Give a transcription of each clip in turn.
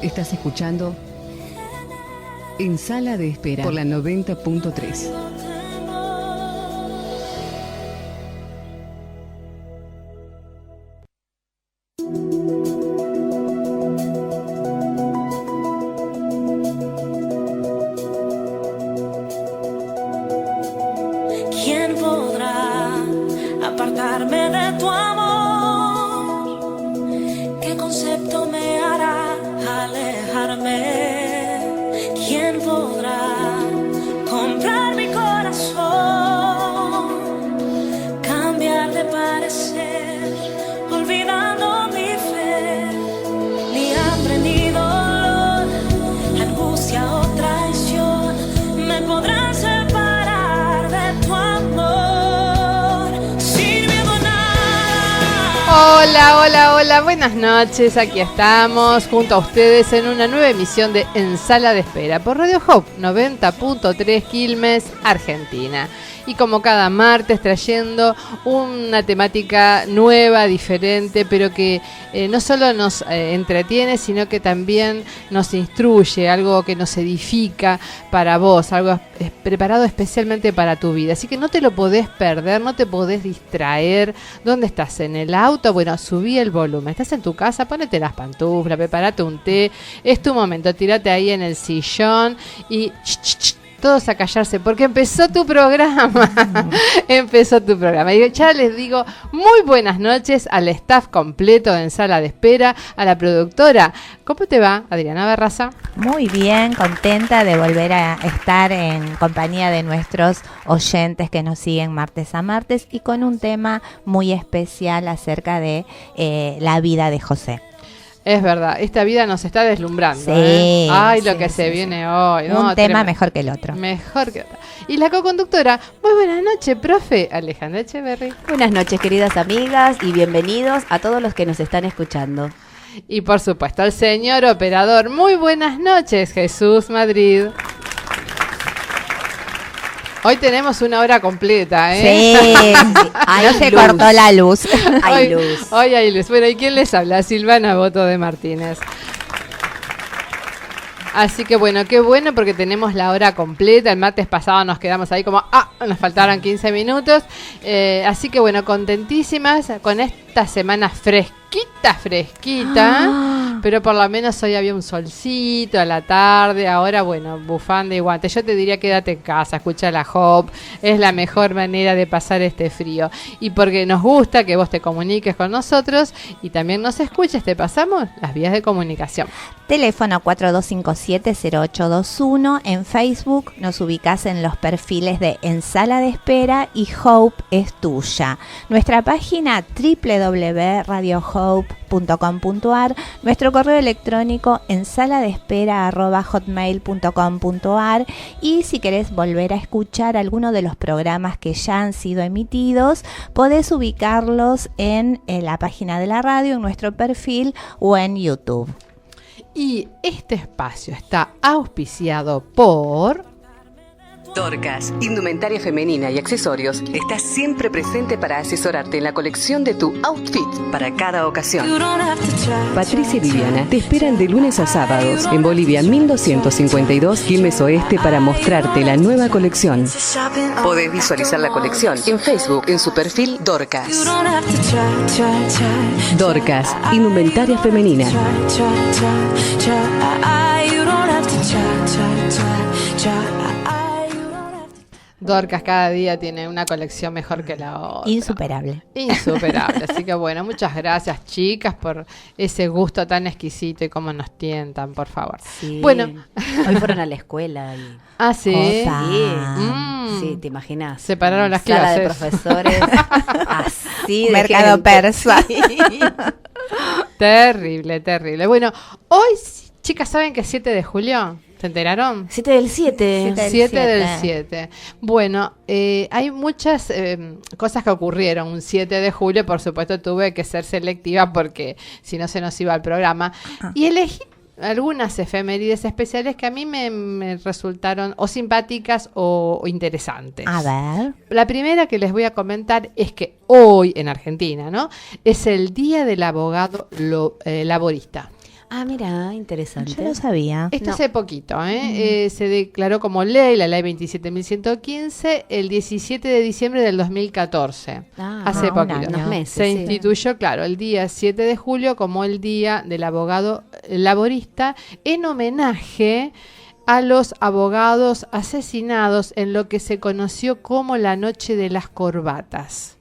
Estás escuchando En Sala de Espera por la 90.3. ¿Quién podrá apartarme de tu amor? ¿Qué concepto me hará alejarme? ¿Quién podrá comprar mi corazón? Cambiar de parecer, olvidando mi fe. Ni hambre ni dolor, angustia o traición me podrán separar de tu amor. Sin miedo a nada. Hola, buenas noches. Aquí estamos junto a ustedes en una nueva emisión de En Sala de Espera por Radio Hope 90.3 Quilmes, Argentina. Y como cada martes trayendo una temática nueva, diferente, pero que no solo nos entretiene, sino que también nos instruye, algo que nos edifica para vos, algo preparado especialmente para tu vida. Así que no te lo podés perder, no te podés distraer. ¿Dónde estás? ¿En el auto? Bueno, subí el volumen. ¿Estás en tu casa? Ponete las pantuflas, prepárate un té. Es tu momento, tírate ahí en el sillón y... todos a callarse, porque empezó tu programa. Empezó tu programa. Y ya les digo muy buenas noches al staff completo de En Sala de Espera, a la productora. ¿Cómo te va, Adriana Barraza? Muy bien, contenta de volver a estar en compañía de nuestros oyentes que nos siguen martes a martes y con un tema muy especial acerca de la vida de José. Es verdad, esta vida nos está deslumbrando. Sí, Ay, sí, lo que se viene hoy. Un tema tremendo. Mejor que el otro. Mejor que otro. Y la co-conductora, muy buenas noches, profe Alejandra Echeverry. Buenas noches, queridas amigas, y bienvenidos a todos los que nos están escuchando. Y por supuesto, al señor operador, muy buenas noches, Jesús Madrid. Hoy tenemos una hora completa, ¿eh? Sí, no se cortó la luz. Hay luz. Hoy hay luz. Bueno, ¿y quién les habla? Silvana Boto de Martínez. Así que bueno, qué bueno porque tenemos la hora completa. El martes pasado nos quedamos ahí como, nos faltaron 15 minutos. Así que bueno, contentísimas con esta semana fresquita. Pero por lo menos hoy había un solcito a la tarde. Ahora bueno, bufanda y guante. Yo te diría quédate en casa, escucha la Hope. Es la mejor manera de pasar este frío. Y porque nos gusta que vos te comuniques con nosotros y también nos escuches, te pasamos las vías de comunicación. Teléfono 4257-0821. En Facebook nos ubicás en los perfiles de En Sala de Espera y Hope es tuya. Nuestra página www.radiohope.com.ar. Nuestro correo electrónico ensaladespera@hotmail.com.ar. Y si querés volver a escuchar alguno de los programas que ya han sido emitidos, podés ubicarlos en la página de la radio, en nuestro perfil o en YouTube. Y este espacio está auspiciado por... Dorcas, indumentaria femenina y accesorios, está siempre presente para asesorarte en la colección de tu outfit para cada ocasión. Patricia y Viviana te esperan de lunes a sábados en Bolivia 1252, Quilmes Oeste, para mostrarte la nueva colección. Podés visualizar la colección en Facebook en su perfil Dorcas. Dorcas, indumentaria femenina. Dorcas cada día tiene una colección mejor que la otra. Insuperable. Así que bueno, muchas gracias, chicas, por ese gusto tan exquisito y cómo nos tientan, por favor. Sí. Bueno, hoy fueron a la escuela y... sí. Sí, te imaginas. Separaron las sala clases. de profesores. Así de mercado gente. persa. Sí. Terrible. Bueno, hoy, chicas, ¿saben que es 7 de julio? ¿Se enteraron? 7 del 7. 7 del 7. Bueno, hay muchas cosas que ocurrieron un 7 de julio. Por supuesto, tuve que ser selectiva porque si no se nos iba al programa. Y elegí algunas efemérides especiales que a mí me resultaron o simpáticas o interesantes. A ver. La primera que les voy a comentar es que hoy en Argentina, ¿no?, es el Día del Abogado Laborista. Ah, mira, interesante. Yo no sabía. Esto hace poquito, se declaró como ley, la ley 27.115, el 17 de diciembre del 2014. Hace un poquito. año. Unos meses. Se sí. instituyó, claro, el día 7 de julio como el Día del Abogado Laborista en homenaje a los abogados asesinados en lo que se conoció como la Noche de las Corbatas.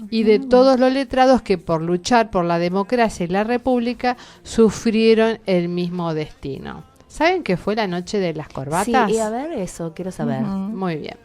Y de todos los letrados que por luchar por la democracia y la república sufrieron el mismo destino. ¿Saben qué fue la Noche de las Corbatas? Sí, y a ver eso, quiero saber. Muy bien.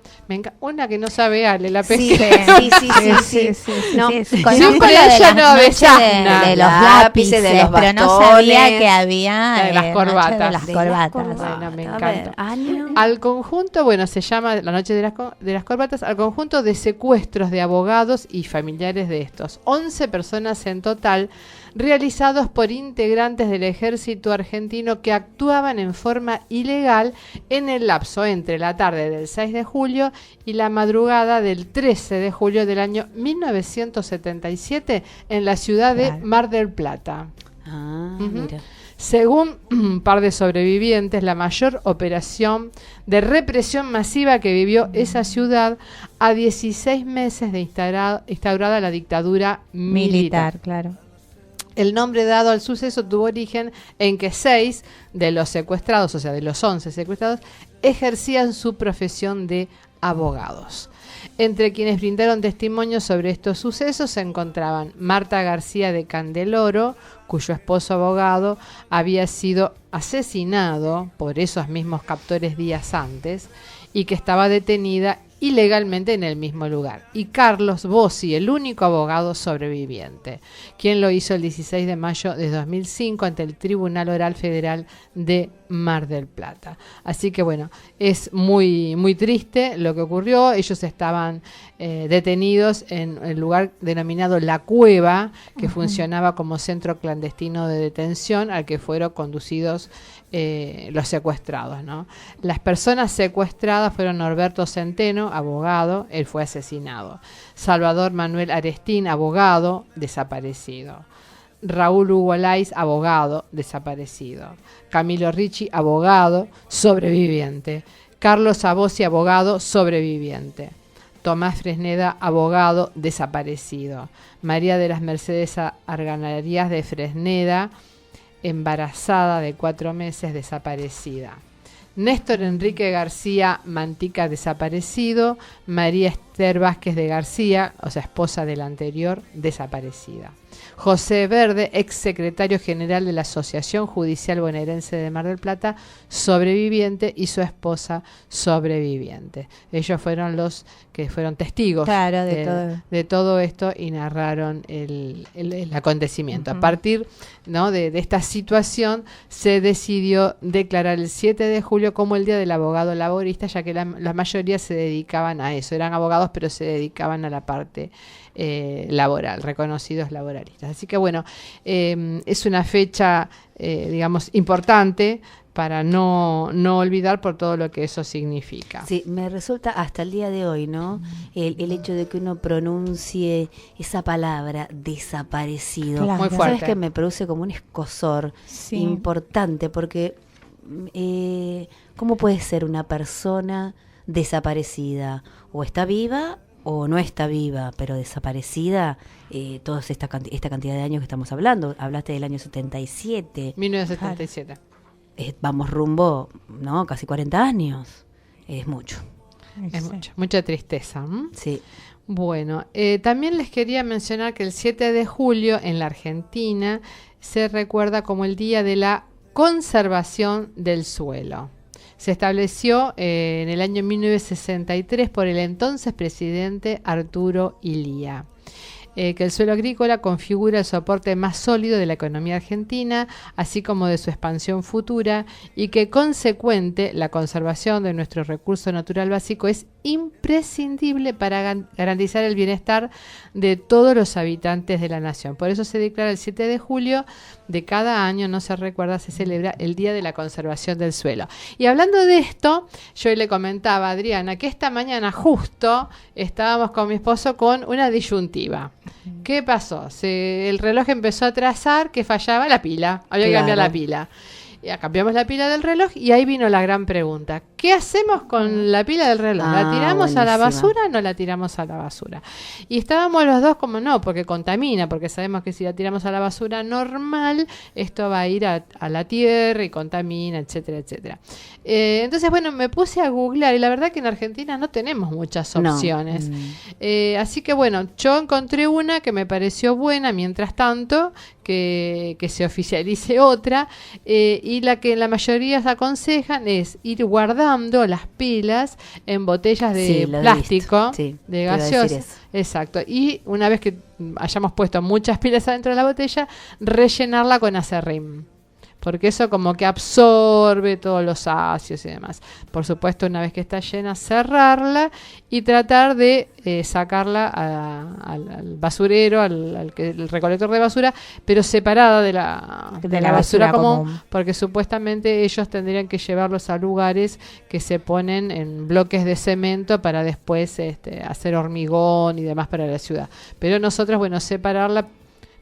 Una que no sabe Ale, la Sí, pesca. sí. No, Conozco pero la de ella las no noches besasna. de los Lápices, lápices, de los pero no bastones. sabía que había La de las noche corbatas. de las De las corbatas. corbatas. Bueno, me A encanta. ver, año. Al conjunto, bueno, se llama la Noche de las Corbatas, al conjunto de secuestros de abogados y familiares de estos. 11 personas en total, realizados por integrantes del ejército argentino que actuaban en forma ilegal en el lapso entre la tarde del 6 de julio y la madrugada del 13 de julio del año 1977 en la ciudad de Mar del Plata. Ah, Ujú. mira. Según un par de sobrevivientes, la mayor operación de represión masiva que vivió esa ciudad a 16 meses de instaurada la dictadura militar. Claro. El nombre dado al suceso tuvo origen en que 6 de los secuestrados, o sea, de los 11 secuestrados, ejercían su profesión de abogados. Entre quienes brindaron testimonio sobre estos sucesos se encontraban Marta García de Candeloro, cuyo esposo abogado había sido asesinado por esos mismos captores días antes y que estaba detenida ilegalmente en el mismo lugar, y Carlos Bossi, el único abogado sobreviviente, quien lo hizo el 16 de mayo de 2005 ante el Tribunal Oral Federal de Mar del Plata. Así que bueno, es muy, muy triste lo que ocurrió. Ellos estaban detenidos en el lugar denominado La Cueva, que funcionaba como centro clandestino de detención al que fueron conducidos los secuestrados, ¿no? Las personas secuestradas fueron Norberto Centeno, abogado, él fue asesinado. Salvador Manuel Arestín, abogado, desaparecido. Raúl Hugo Lais, abogado, desaparecido. Camilo Ricci, abogado, sobreviviente. Carlos Abossi, abogado, sobreviviente. Tomás Fresneda, abogado, desaparecido. María de las Mercedes Arganarías de Fresneda, embarazada de 4 meses, desaparecida. Néstor Enrique García Mantica, desaparecido. María Esther Vázquez de García, o sea, esposa del anterior, desaparecida. José Verde, ex secretario general de la Asociación Judicial Bonaerense de Mar del Plata, sobreviviente, y su esposa sobreviviente. Ellos fueron los que fueron testigos de todo esto y narraron el acontecimiento. A partir, ¿no?, de esta situación se decidió declarar el 7 de julio como el Día del Abogado Laborista, ya que la mayoría se dedicaban a eso. Eran abogados, pero se dedicaban a la parte laboral, reconocidos laboralistas. Así que bueno, es una fecha, digamos, importante para no olvidar por todo lo que eso significa. Sí, me resulta hasta el día de hoy, ¿no? El hecho de que uno pronuncie esa palabra, desaparecido. Claro. Muy fuerte. ¿Sabes que me produce como un escozor importante? Porque ¿cómo puede ser una persona desaparecida? O está viva o no está viva, pero desaparecida, toda esta cantidad de años que estamos hablando. Hablaste del año 77. 1977. Vamos rumbo, ¿no? Casi 40 años. Es mucho. Es mucha tristeza. ¿M? Sí. Bueno, también les quería mencionar que el 7 de julio en la Argentina se recuerda como el Día de la Conservación del Suelo. Se estableció en el año 1963 por el entonces presidente Arturo Illia. Que el suelo agrícola configura el soporte más sólido de la economía argentina, así como de su expansión futura, y que consecuente la conservación de nuestro recurso natural básico es imprescindible para garantizar el bienestar de todos los habitantes de la nación. Por eso se declara el 7 de julio de cada año, no se recuerda, se celebra el Día de la Conservación del Suelo. Y hablando de esto, yo le comentaba a Adriana que esta mañana justo estábamos con mi esposo con una disyuntiva. ¿Qué pasó? El reloj empezó a trazar que fallaba la pila, había que cambiar la pila. Ya cambiamos la pila del reloj y ahí vino la gran pregunta. ¿Qué hacemos con la pila del reloj? ¿La tiramos a la basura o no la tiramos a la basura? Y estábamos los dos como no, porque contamina, porque sabemos que si la tiramos a la basura normal, esto va a ir a la tierra y contamina, etcétera, etcétera. Entonces, bueno, me puse a googlear y la verdad que en Argentina no tenemos muchas opciones. Así que, bueno, yo encontré una que me pareció buena mientras tanto, que se oficialice otra, y la que la mayoría aconsejan es ir guardando las pilas en botellas de plástico, de gaseosa. Exacto. Y una vez que hayamos puesto muchas pilas adentro de la botella, rellenarla con acerrín, porque eso como que absorbe todos los ácidos y demás. Por supuesto, una vez que está llena, cerrarla y tratar de sacarla al basurero, al recolector de basura, pero separada de la basura común, porque supuestamente ellos tendrían que llevarlos a lugares que se ponen en bloques de cemento para después hacer hormigón y demás para la ciudad. Pero nosotros, bueno, separarla,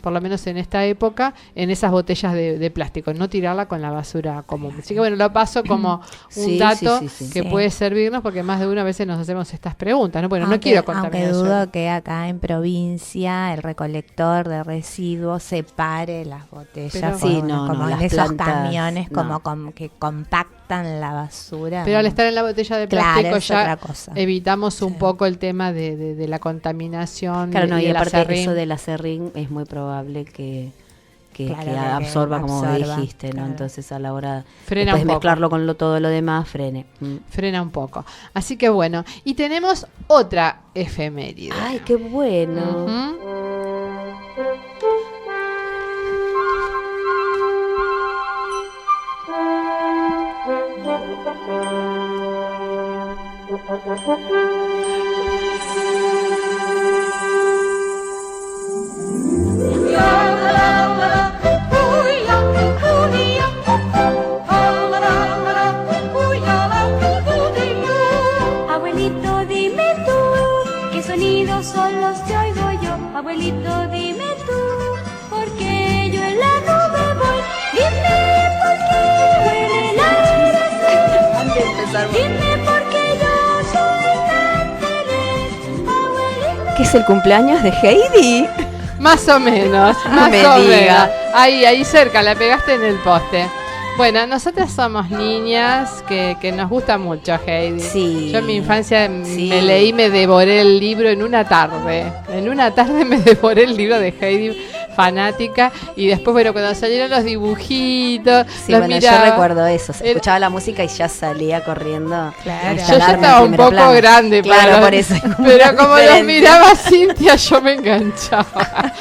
por lo menos en esta época, en esas botellas de plástico, no tirarla con la basura común. Así que bueno, lo paso como un dato que puede servirnos, porque más de una vez nos hacemos estas preguntas, ¿no? Bueno, no quiero contaminar. Aunque dudo que acá en provincia el recolector de residuos separe las botellas, como en esos camiones, como que compactan la basura. Pero al estar en la botella de plástico ya evitamos un poco el tema de la contaminación. Claro, y aparte eso del acerrín es muy probable que absorba, como dijiste, ¿no? Entonces a la hora de mezclarlo con todo lo demás, frena un poco. Así que bueno, y tenemos otra efeméride. ¡Ay, qué bueno! Abuelito, dime tú, ¿qué sonidos son los que oigo yo? Abuelito, dime tú, porque yo en la nube voy. Dime por qué huele el aire. Dime por qué yo soy tan feliz. Abuelito. ¿Qué es el cumpleaños de Heidi? Más o menos, más o menos. Ahí cerca, la pegaste en el poste. Bueno, nosotras somos niñas que nos gusta mucho Heidi. Sí. Yo en mi infancia me devoré el libro en una tarde. En una tarde me devoré el libro de Heidi, fanática. Y después, bueno, cuando salieron los dibujitos, los miraba. Yo recuerdo eso. Escuchaba la música y ya salía corriendo. Claro. Yo ya estaba un poco grande. Claro, por eso. Pero como los miraba Cintia, yo me enganchaba.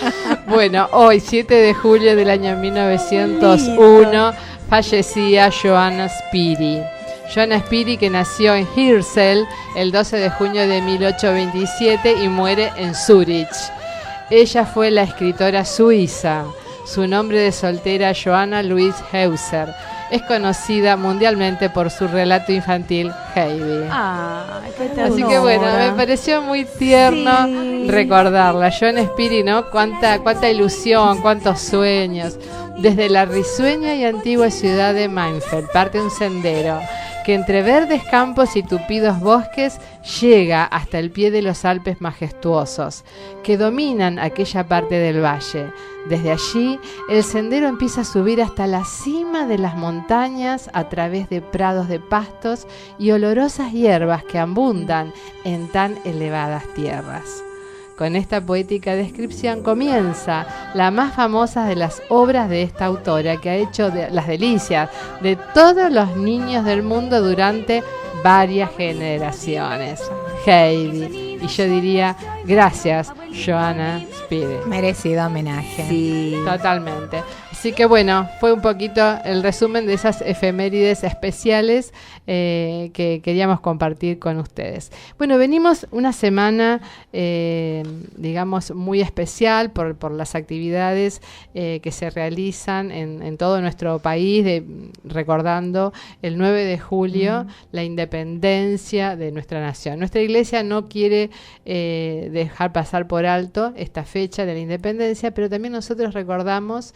Bueno, hoy, 7 de julio del año 1901, fallecía Johanna Spyri. Johanna Spyri, que nació en Hirschfeld el 12 de junio de 1827 y muere en Zúrich. Ella fue la escritora suiza. Su nombre de soltera, Johanna Louise Hauser. Es conocida mundialmente por su relato infantil Heidi. Así que bueno, me pareció muy tierno recordarla. Johanna Spyri, ¿no? Cuánta ilusión, cuántos sueños. Desde la risueña y antigua ciudad de Mainfeld parte un sendero que entre verdes campos y tupidos bosques llega hasta el pie de los Alpes majestuosos que dominan aquella parte del valle. Desde allí, el sendero empieza a subir hasta la cima de las montañas a través de prados de pastos y olorosas hierbas que abundan en tan elevadas tierras. Con esta poética descripción comienza la más famosa de las obras de esta autora, que ha hecho las delicias de todos los niños del mundo durante varias generaciones. Heidi. Y yo diría, gracias, Johanna Spyri. Merecido homenaje. Sí, totalmente. Así que bueno, fue un poquito el resumen de esas efemérides especiales que queríamos compartir con ustedes. Bueno, venimos una semana, digamos, muy especial por las actividades que se realizan en todo nuestro país, recordando el 9 de julio, la independencia de nuestra nación. Nuestra iglesia no quiere dejar pasar por alto esta fecha de la independencia, pero también nosotros recordamos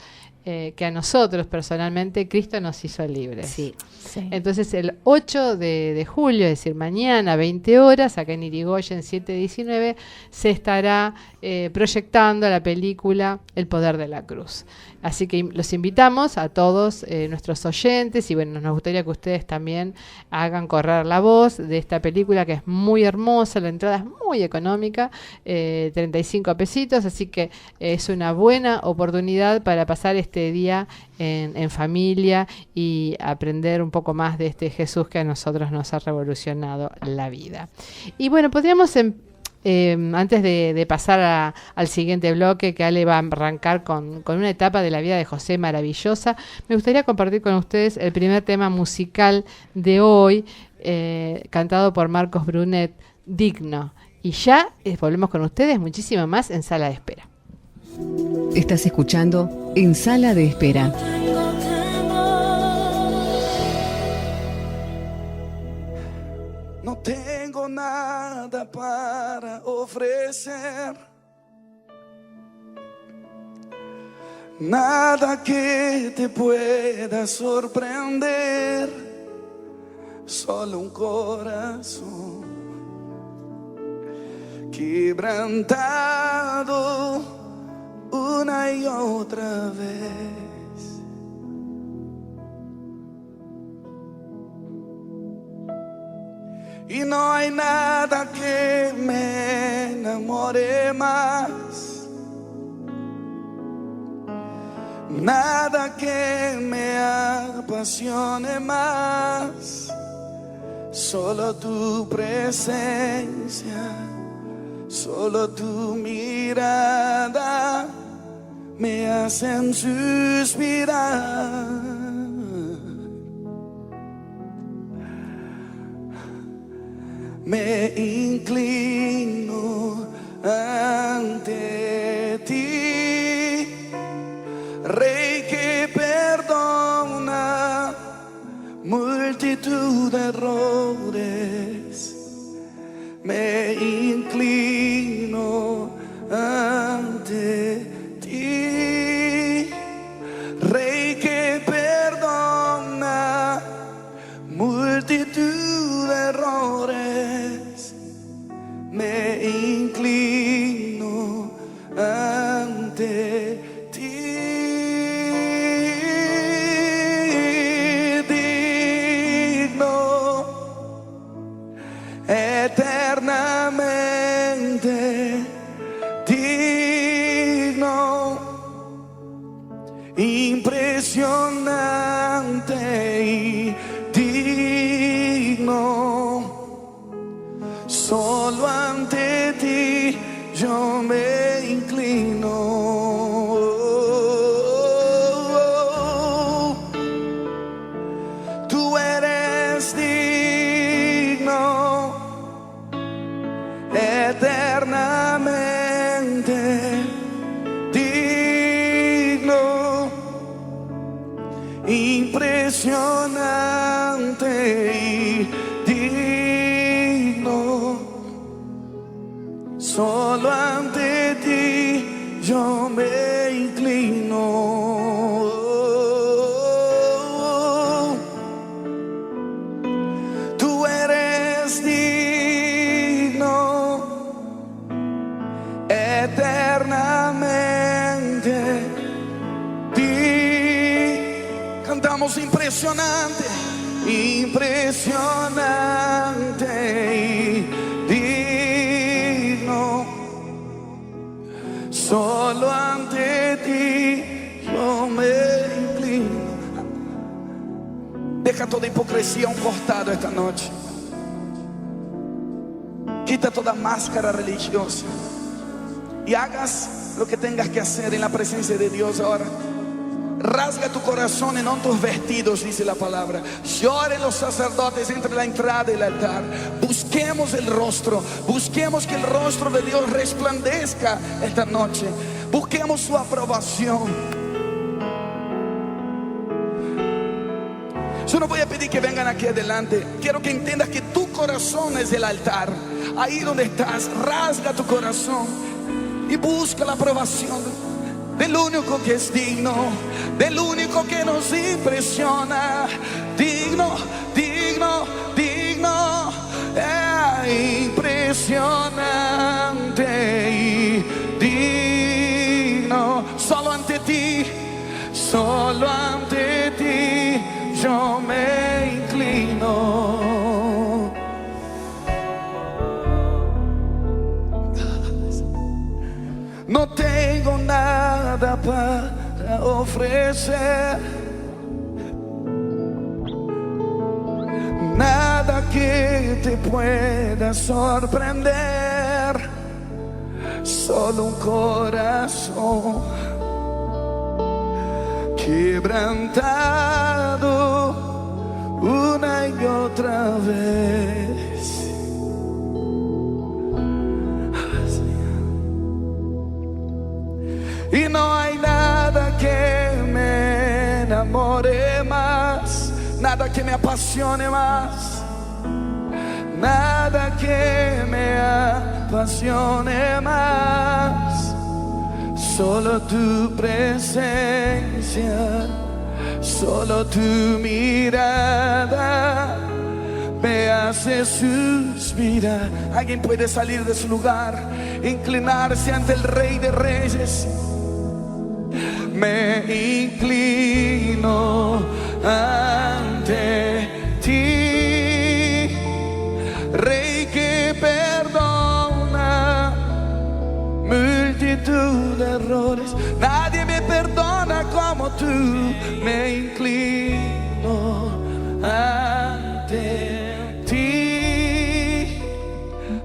que a nosotros personalmente Cristo nos hizo libres. Sí. Sí. Entonces el 8 de julio, es decir, mañana 20 horas, acá en Irigoyen 719, se estará proyectando la película El Poder de la Cruz. Así que los invitamos a todos nuestros oyentes y bueno, nos gustaría que ustedes también hagan correr la voz de esta película que es muy hermosa, la entrada es muy económica, 35 pesitos, así que es una buena oportunidad para pasar este día en familia y aprender un poco más de este Jesús que a nosotros nos ha revolucionado la vida. Y bueno, podríamos antes de pasar al siguiente bloque, que Ale va a arrancar con una etapa de la vida de José maravillosa, me gustaría compartir con ustedes el primer tema musical de hoy, cantado por Marcos Brunet, Digno. Y ya volvemos con ustedes muchísimo más en Sala de Espera. Estás escuchando En Sala de Espera. No tengo nada para ofrecer, nada que te pueda sorprender, solo un corazón quebrantado una y otra vez. Y no hay nada que me enamore más, nada que me apasione más, solo tu presencia, solo tu mirada me hacen suspirar. Me inclino ante ti, Rey que perdona multitud de errores. Me inclino ante ti, Rey que perdona multitud de errores. Me inclino ante ti, digno, eternamente digno, impresionante y digno. Solo ante ti yo me inclino. Tú eres digno, eternamente digno, impresionante y digno. Solo ante ti yo me inclino. Tú eres digno, eternamente digno. Cantamos impresionante, impresionante y digno. Solo ante ti yo me inclino. Deja toda hipocresía a un costado esta noche. Quita toda máscara religiosa y hagas lo que tengas que hacer en la presencia de Dios ahora. Rasga tu corazón y no tus vestidos, dice la palabra. Lloren los sacerdotes entre la entrada y el altar. Busquemos el rostro. Busquemos que el rostro de Dios resplandezca esta noche. Busquemos su aprobación. Yo no voy a pedir que vengan aquí adelante. Quiero que entiendas que tu corazón es el altar. Ahí donde estás, rasga tu corazón y busca la aprobación del único que es digno, del único que nos impresiona. Digno, digno, digno, impresionante y digno. Solo ante ti yo me inclino. No tengo nada para ofrecer, nada que te pueda sorprender, solo un corazón quebrantado una y otra vez. Y no hay nada que me enamore más, nada que me apasione más, nada que me apasione más. Solo tu presencia, solo tu mirada me hace suspirar. Alguien puede salir de su lugar, inclinarse ante el Rey de Reyes. Me inclino ante ti, Rey que perdona multitud de errores. Nadie me perdona como tú. Me inclino ante ti,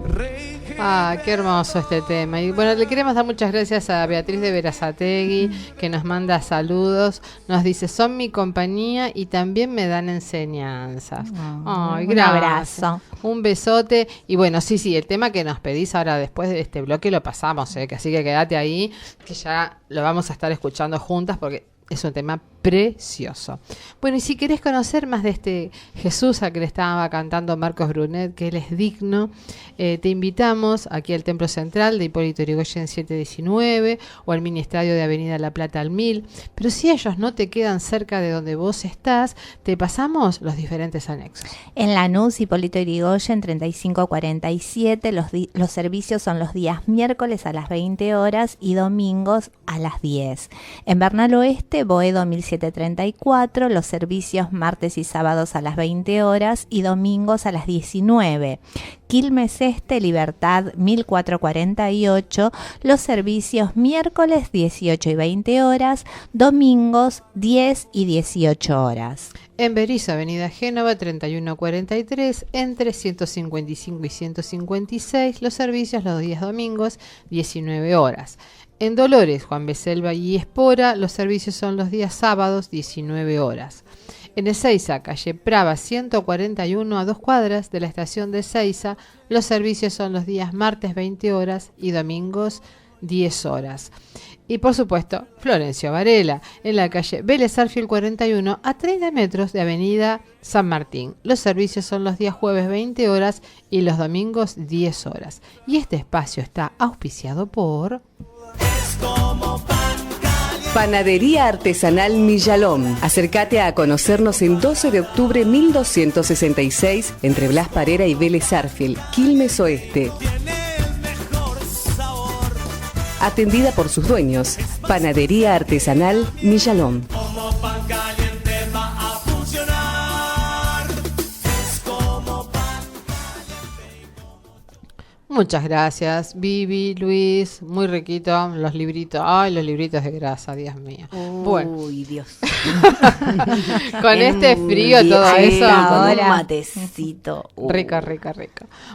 Rey que Ah, qué hermoso este tema. Y bueno, le queremos dar muchas gracias a Beatriz de Berazategui, que nos manda saludos. Nos dice, son mi compañía y también me dan enseñanzas. Ay, Un gracias. abrazo. Un besote. Y bueno, sí, el tema que nos pedís ahora después de este bloque lo pasamos, que así que quédate ahí, que ya lo vamos a estar escuchando juntas porque es un tema precioso. Bueno, y si querés conocer más de este Jesús al que le estaba cantando Marcos Brunet, que él es digno, te invitamos aquí al Templo Central de Hipólito Yrigoyen 719 o al Mini Estadio de Avenida La Plata al 1000. Pero si ellos no te quedan cerca de donde vos estás, te pasamos los diferentes anexos. En Lanús, Hipólito Yrigoyen 3547, los servicios son los días miércoles a las 20 horas y domingos a las 10. En Bernal Oeste, Boedo 1734, los servicios martes y sábados a las 20 horas y domingos a las 19. Quilmes Este, Libertad 1448, los servicios miércoles 18 y 20 horas, domingos 10 y 18 horas. En Berizo, Avenida Génova 3143, entre 155 y 156, los servicios los días domingos 19 horas. En Dolores, Juan Beselva y Espora, los servicios son los días sábados 19 horas. En Ezeiza, calle Prava 141, a 2 cuadras de la estación de Ezeiza, los servicios son los días martes 20 horas y domingos 10 horas. Y por supuesto, Florencio Varela, en la calle Vélez Arfield 41, a 30 metros de Avenida San Martín. Los servicios son los días jueves 20 horas y los domingos 10 horas. Y este espacio está auspiciado por... Panadería Artesanal Millalón. Acércate a conocernos en 12 de octubre 1266, entre Blas Parera y Vélez Arfield, Quilmes Oeste. Atendida por sus dueños. Panadería Artesanal Millalón. Muchas gracias, Vivi, Luis, muy riquito, los libritos, ay, los libritos de grasa, Dios mío. Bueno, Uy, Dios. con este frío, todo eso. Con un Ahora. matecito. Rico.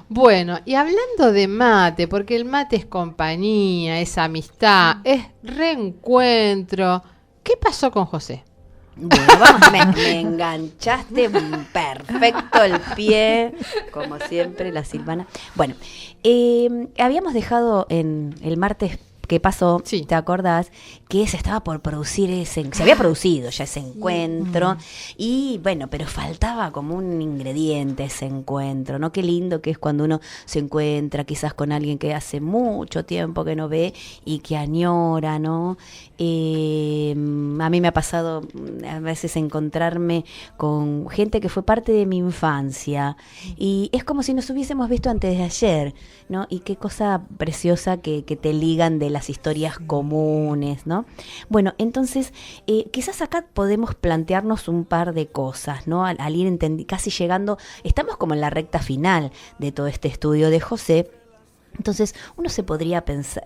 Bueno, y hablando de mate, porque el mate es compañía, es amistad, es reencuentro. ¿Qué pasó con José? Bueno, vamos, me enganchaste perfecto el pie, como siempre, la Silvana. Bueno, habíamos dejado en el martes que pasó, Sí. ¿te acordás? Que se estaba por producir se había producido ya ese encuentro, y bueno, pero faltaba como un ingrediente ese encuentro, ¿no? Qué lindo que es cuando uno se encuentra quizás con alguien que hace mucho tiempo que no ve y que añora, ¿no? A mí me ha pasado a veces encontrarme con gente que fue parte de mi infancia y es como si nos hubiésemos visto antes de ayer, ¿no? Y qué cosa preciosa que te ligan de las historias comunes, ¿no? Bueno, entonces quizás acá podemos plantearnos un par de cosas, ¿no? Al ir casi llegando, estamos como en la recta final de todo este estudio de José. Entonces uno se podría pensar,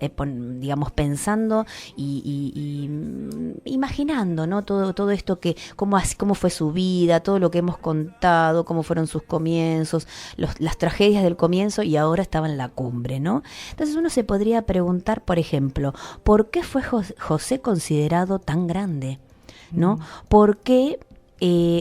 digamos, pensando y imaginando, ¿no? Todo esto que cómo fue su vida, todo lo que hemos contado, cómo fueron sus comienzos, las tragedias del comienzo y ahora estaba en la cumbre, ¿no? Entonces uno se podría preguntar, por ejemplo, ¿por qué fue José considerado tan grande? ¿No? ¿Por qué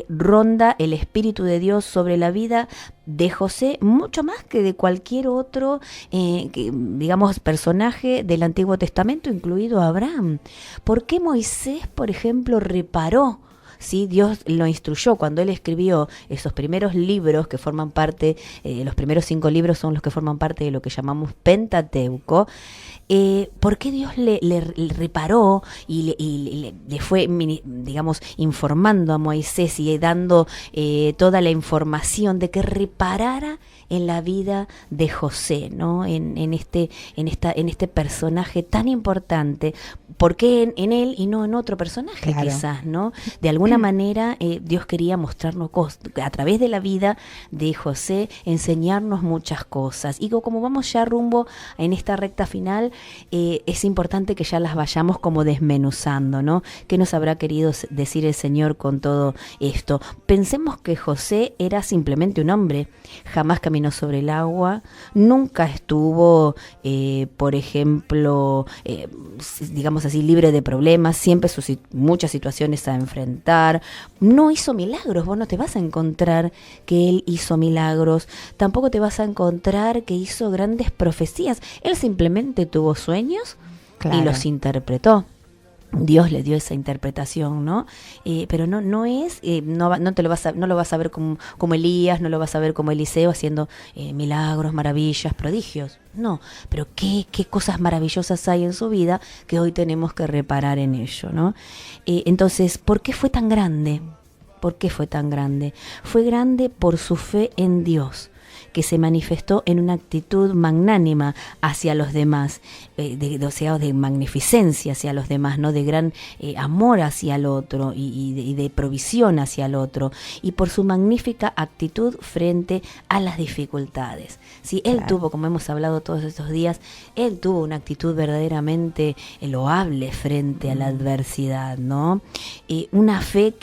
ronda el Espíritu de Dios sobre la vida de José mucho más que de cualquier otro, digamos, personaje del Antiguo Testamento, incluido Abraham? ¿Por qué Moisés, por ejemplo, reparó? Sí, Dios lo instruyó cuando él escribió esos primeros libros que forman parte, los primeros 5 libros son los que forman parte de lo que llamamos Pentateuco. ¿Por qué Dios le reparó y le fue, digamos, informando a Moisés y dando toda la información de que reparara en la vida de José, ¿no? En este personaje tan importante? ¿Por qué en él y no en otro personaje? Claro. Quizás, ¿no? De alguna manera Dios quería mostrarnos a través de la vida de José, enseñarnos muchas cosas. Y como vamos ya rumbo en esta recta final, es importante que ya las vayamos como desmenuzando, ¿no? ¿Qué nos habrá querido decir el Señor con todo esto? Pensemos que José era simplemente un hombre, jamás caminó sobre el agua, nunca estuvo, por ejemplo, digamos así, libre de problemas, siempre muchas situaciones a enfrentar, no hizo milagros, vos no te vas a encontrar que él hizo milagros, tampoco te vas a encontrar que hizo grandes profecías, él simplemente tuvo sueños, claro, y los interpretó. Dios le dio esa interpretación, ¿no? Pero no es, no lo vas a ver como Elías, no lo vas a ver como Eliseo haciendo milagros, maravillas, prodigios. No, pero qué cosas maravillosas hay en su vida que hoy tenemos que reparar en ello, ¿no? Entonces, ¿por qué fue tan grande? ¿Por qué fue tan grande? Fue grande por su fe en Dios, que se manifestó en una actitud magnánima hacia los demás, de magnificencia hacia los demás, ¿no? De gran amor hacia el otro y de provisión hacia el otro, y por su magnífica actitud frente a las dificultades. ¿Sí? Él tuvo, como hemos hablado todos estos días, él tuvo una actitud verdaderamente loable frente a la adversidad, ¿no? Una fe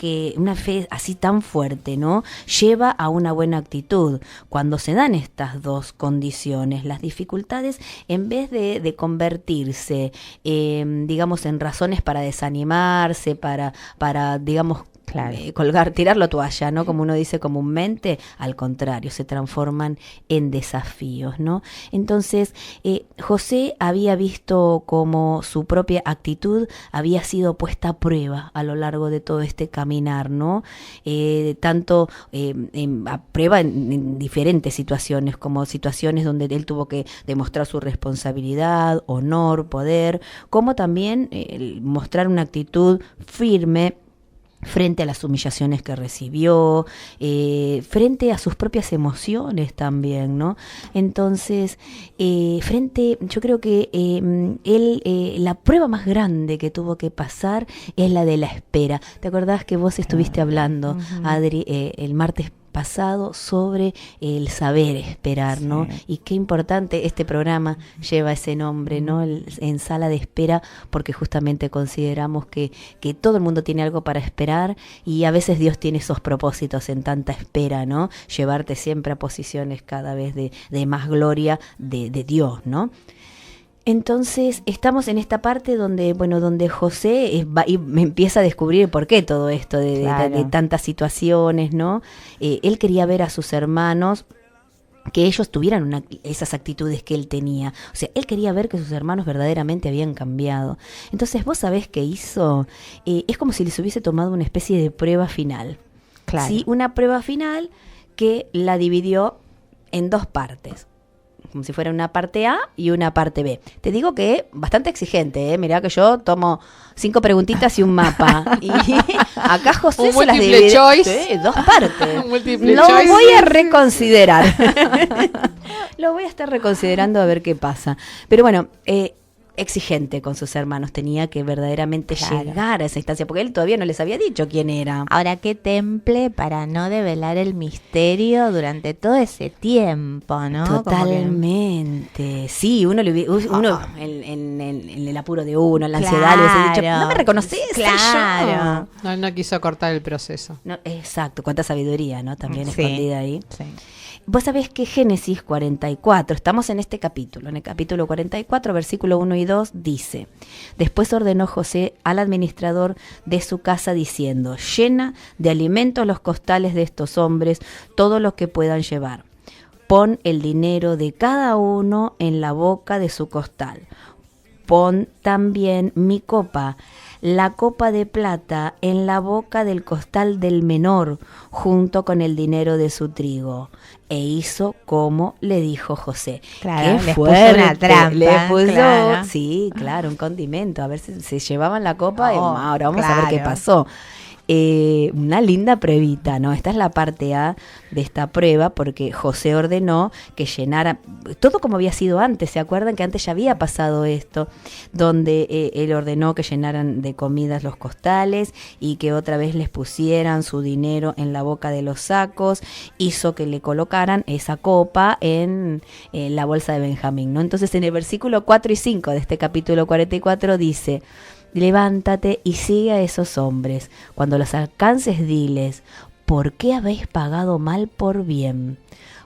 así tan fuerte, ¿no? Lleva a una buena actitud. Cuando se dan estas dos condiciones, las dificultades, en vez de convertirse, digamos, en razones para desanimarse, para digamos, claro, tirar la toalla, ¿no? Como uno dice comúnmente, al contrario, se transforman en desafíos, ¿no? Entonces, José había visto como su propia actitud había sido puesta a prueba a lo largo de todo este caminar, ¿no? Tanto a prueba en diferentes situaciones, como situaciones donde él tuvo que demostrar su responsabilidad, honor, poder, como también mostrar una actitud firme frente a las humillaciones que recibió, frente a sus propias emociones también, ¿no? Entonces, yo creo que la prueba más grande que tuvo que pasar es la de la espera. ¿Te acordás que vos estuviste hablando, Adri, el martes pasado sobre el saber esperar, ¿no? Sí. Y qué importante este programa lleva ese nombre, ¿no? En sala de espera, porque justamente consideramos que todo el mundo tiene algo para esperar y a veces Dios tiene esos propósitos en tanta espera, ¿no? Llevarte siempre a posiciones cada vez de más gloria de Dios, ¿no? Entonces estamos en esta parte donde, bueno, donde José y me empieza a descubrir por qué todo esto de tantas situaciones, ¿no? Él quería ver a sus hermanos, que ellos tuvieran esas actitudes que él tenía. O sea, él quería ver que sus hermanos verdaderamente habían cambiado. Entonces, ¿vos sabés qué hizo? Es como si les hubiese tomado una especie de prueba final. Claro. ¿Sí? Una prueba final que la dividió en 2 partes. Como si fuera una parte A y una parte B. Te digo que bastante exigente, ¿eh? Mirá que yo tomo 5 preguntitas y un mapa. Y acá José se las divide. Choice. Sí, 2 partes. Múltiple Lo choice. voy a reconsiderar. Lo voy a estar reconsiderando a ver qué pasa. Pero bueno, exigente con sus hermanos, tenía que verdaderamente llegar a esa instancia, porque él todavía no les había dicho quién era. Ahora, qué temple para no develar el misterio durante todo ese tiempo, ¿no? Totalmente. Sí, uno en el apuro de uno, en la ansiedad, le hubiese dicho, no me reconoces, claro. No quiso cortar el proceso. No, exacto, cuánta sabiduría, ¿no? También Sí. escondida ahí. Sí. Vos sabés que Génesis 44, estamos en este capítulo, en el capítulo 44, versículo 1 y 2, dice: Después ordenó José al administrador de su casa diciendo: llena de alimento los costales de estos hombres, todo lo que puedan llevar. Pon el dinero de cada uno en la boca de su costal. Pon también mi copa, la copa de plata, en la boca del costal del menor, junto con el dinero de su trigo. E hizo como le dijo José. Claro, ¡Qué les fuerte! puso una trampa, Le puso, claro. sí, claro, un condimento. A ver si se llevaban la copa y ahora vamos a claro. ver qué pasó. Una linda pruebita, ¿no? Esta es la parte A de esta prueba, porque José ordenó que llenara todo como había sido antes. ¿Se acuerdan que antes ya había pasado esto? Donde él ordenó que llenaran de comidas los costales y que otra vez les pusieran su dinero en la boca de los sacos. Hizo que le colocaran esa copa en la bolsa de Benjamín, ¿no? Entonces, en el versículo 4 y 5 de este capítulo 44 dice: levántate y sigue a esos hombres. Cuando los alcances, diles: ¿por qué habéis pagado mal por bien?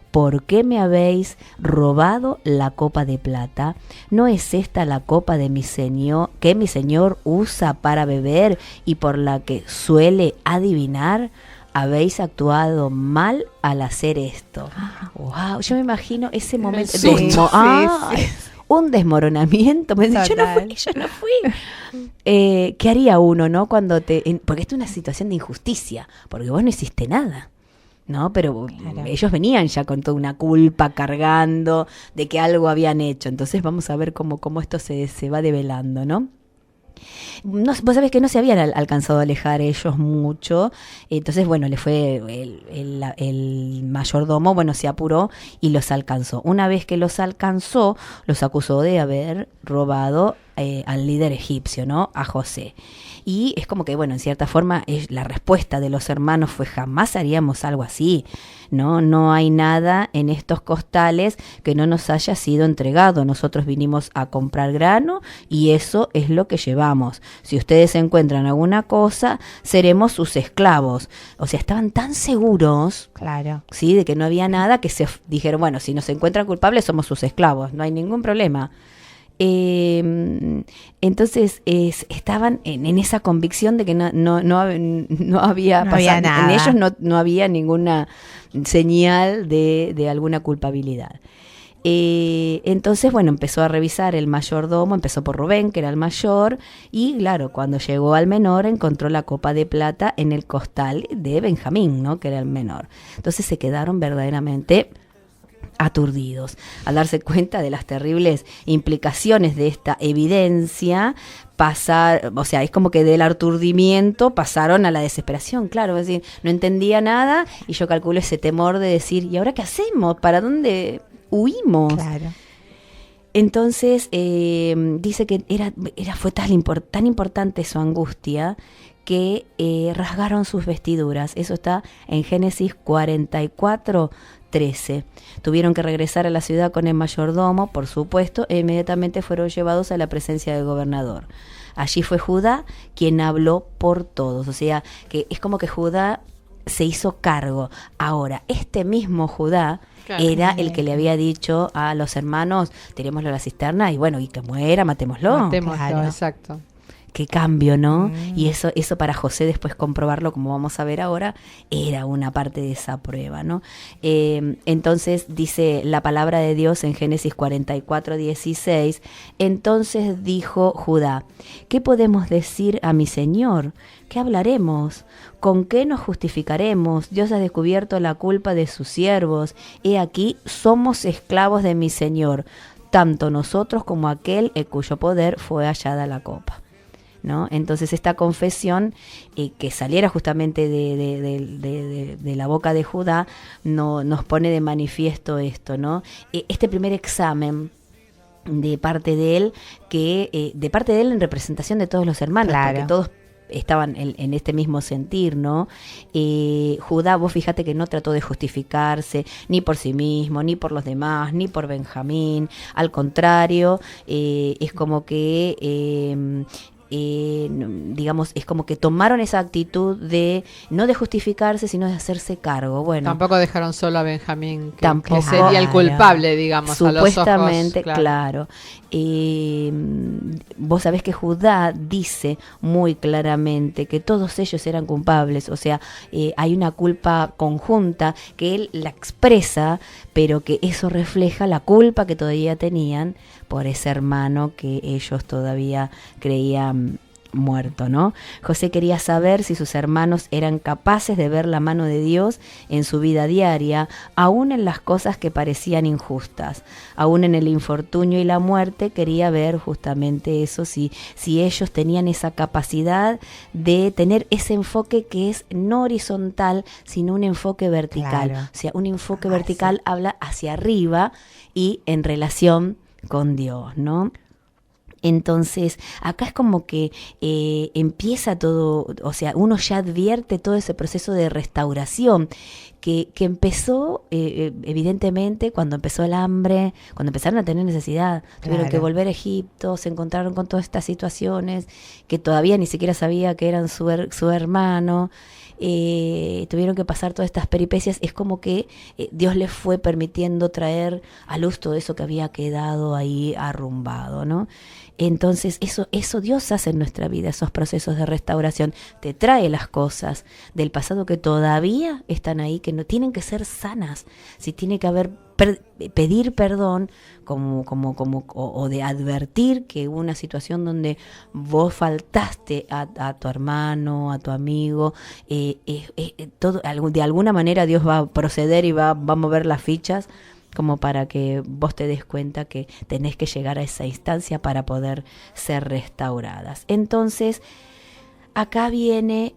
¿Por qué me habéis robado la copa de plata? ¿No es esta la copa de mi señor, que mi señor usa para beber y por la que suele adivinar? Habéis actuado mal al hacer esto. Wow, yo me imagino ese momento. Sí, Un desmoronamiento. Me dice, yo no fui. ¿Qué haría uno, no? Cuando porque esto es una situación de injusticia, porque vos no hiciste nada, ¿no? Pero ellos venían ya con toda una culpa cargando de que algo habían hecho. Entonces vamos a ver cómo esto se va develando, ¿no? Vos sabés que no se habían alcanzado a alejar ellos mucho, entonces bueno, le fue el mayordomo, bueno, se apuró y los alcanzó. Una vez que los alcanzó, los acusó de haber robado al líder egipcio, ¿no? A José. Y es como que, bueno, en cierta forma la respuesta de los hermanos fue: jamás haríamos algo así, ¿no? No hay nada en estos costales que no nos haya sido entregado. Nosotros vinimos a comprar grano y eso es lo que llevamos. Si ustedes encuentran alguna cosa, seremos sus esclavos. O sea, estaban tan seguros, Claro. ¿sí?, de que no había nada, que se dijeron: bueno, si nos encuentran culpables, somos sus esclavos, no hay ningún problema. Entonces estaban en esa convicción de que no había pasado, nada. en ellos no había ninguna señal de alguna culpabilidad. Entonces, bueno, empezó a revisar el mayordomo, empezó por Rubén, que era el mayor, y claro, cuando llegó al menor encontró la copa de plata en el costal de Benjamín, ¿no?, que era el menor. Entonces se quedaron verdaderamente aturdidos al darse cuenta de las terribles implicaciones de esta evidencia. O sea, es como que del aturdimiento pasaron a la desesperación, claro, es decir, no entendía nada, y yo calculo ese temor de decir: ¿y ahora qué hacemos? ¿Para dónde huimos? Claro. Entonces dice que fue tan importante su angustia que rasgaron sus vestiduras. Eso está en Génesis 44:13. Tuvieron que regresar a la ciudad con el mayordomo, por supuesto, e inmediatamente fueron llevados a la presencia del gobernador. Allí fue Judá quien habló por todos. O sea, que es como que Judá se hizo cargo. Ahora, este mismo Judá Claro. era el que le había dicho a los hermanos, tirémoslo a la cisterna y bueno, y que muera, matémoslo. Matémoslo, claro. exacto. Qué cambio, ¿no? Y eso para José después comprobarlo, como vamos a ver ahora, era una parte de esa prueba, ¿no? Entonces dice la palabra de Dios en Génesis 44:16, entonces dijo Judá, ¿qué podemos decir a mi señor? ¿Qué hablaremos? ¿Con qué nos justificaremos? Dios ha descubierto la culpa de sus siervos. He aquí, somos esclavos de mi señor, tanto nosotros como aquel en cuyo poder fue hallada la copa. ¿No? Entonces esta confesión que saliera justamente de la boca de Judá nos pone de manifiesto esto, ¿no? Este primer examen de parte de él en representación de todos los hermanos, Claro. porque todos estaban en este mismo sentir, ¿no? Judá, vos fíjate que no trató de justificarse ni por sí mismo, ni por los demás, ni por Benjamín. Al contrario, es como que digamos, es como que tomaron esa actitud de no de justificarse, sino de hacerse cargo. Bueno, Tampoco dejaron solo a Benjamín, que Tampoco. sería el culpable, digamos, supuestamente, a los ojos. claro. Vos sabés que Judá dice muy claramente que todos ellos eran culpables, o sea, hay una culpa conjunta que él la expresa, pero que eso refleja la culpa que todavía tenían por ese hermano que ellos todavía creían muerto, ¿no? José quería saber si sus hermanos eran capaces de ver la mano de Dios en su vida diaria, aún en las cosas que parecían injustas, aún en el infortunio y la muerte. Quería ver justamente eso, si ellos tenían esa capacidad de tener ese enfoque que es no horizontal, sino un enfoque vertical. Claro. O sea, un enfoque vertical habla hacia arriba y en relación con Dios, ¿no? Entonces, acá es como que empieza todo, o sea, uno ya advierte todo ese proceso de restauración que empezó, evidentemente, cuando empezó el hambre, cuando empezaron a tener necesidad, tuvieron que volver a Egipto, se encontraron con todas estas situaciones que todavía ni siquiera sabía que eran su hermano. Tuvieron que pasar todas estas peripecias. Es como que Dios les fue permitiendo traer a luz todo eso que había quedado ahí arrumbado, ¿no? Entonces eso Dios hace en nuestra vida, esos procesos de restauración. Te trae las cosas del pasado que todavía están ahí, que no tienen que ser sanas. Si tiene que haber pedir perdón o de advertir que hubo una situación donde vos faltaste a tu hermano, a tu amigo, todo, de alguna manera Dios va a proceder y va a mover las fichas como para que vos te des cuenta que tenés que llegar a esa instancia para poder ser restauradas. Entonces, acá viene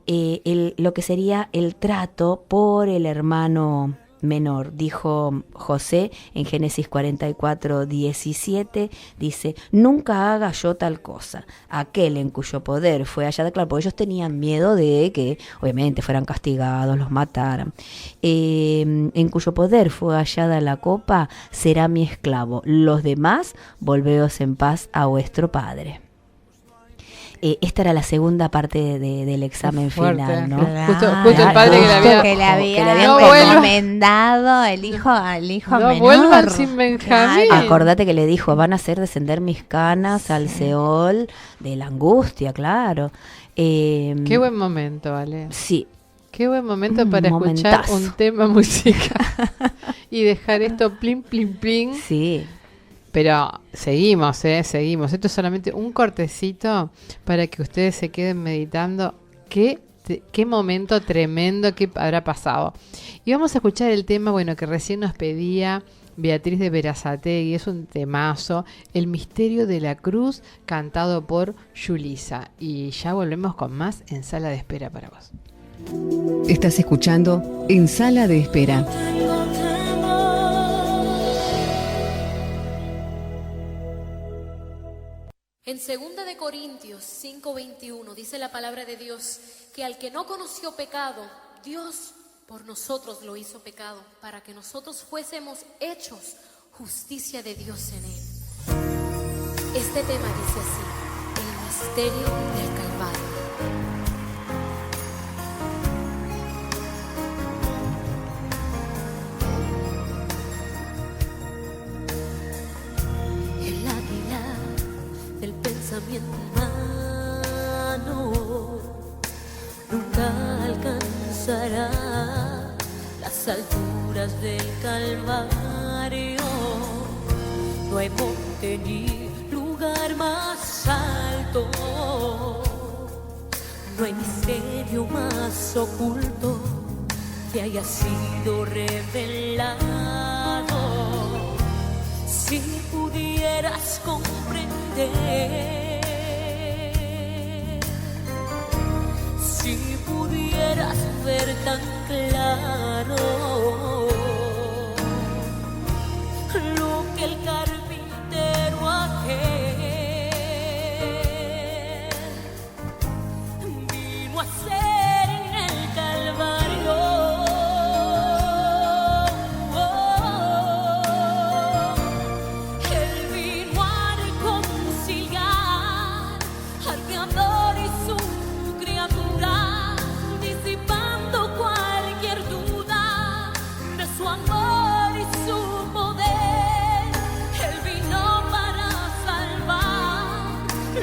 lo que sería el trato por el hermano menor. Dijo José en Génesis 44:17, dice, nunca haga yo tal cosa. Aquel en cuyo poder fue hallada, claro, porque ellos tenían miedo de que obviamente fueran castigados, los mataran. En cuyo poder fue hallada la copa, será mi esclavo. Los demás, volveos en paz a vuestro padre. Esta era la segunda parte del examen Fuerte, final, ¿no? claro. Justo el padre que le había No vuelva. recomendado el hijo No menor. vuelvan sin Benjamín. Acordate que le dijo, van a hacer descender mis canas al Seol de la angustia, claro. Qué buen momento, Ale. Sí, Qué buen momento para escuchar momentazo. un tema musical y dejar esto plin, plin, plin. sí. Pero seguimos. Esto es solamente un cortecito para que ustedes se queden meditando qué momento tremendo que habrá pasado. Y vamos a escuchar el tema, bueno, que recién nos pedía Beatriz de Berazategui. Es un temazo, El misterio de la cruz, cantado por Yulisa. Y ya volvemos con más en Sala de Espera para vos. Estás escuchando En Sala de Espera. En 2 de Corintios 5:21 dice la palabra de Dios que al que no conoció pecado, Dios por nosotros lo hizo pecado, para que nosotros fuésemos hechos justicia de Dios en él. Este tema dice así: el misterio del Calvario. cruzará las alturas del Calvario. No hay monte ni lugar más alto, no hay misterio más oculto que haya sido revelado. Si pudieras comprender, si pudieras ver tan claro lo que el carpintero aquel vino a hacer en el Calvario. Él vino a reconciliar al Creador y su criatura, disipando cualquier duda de su amor y su poder. Él vino para salvar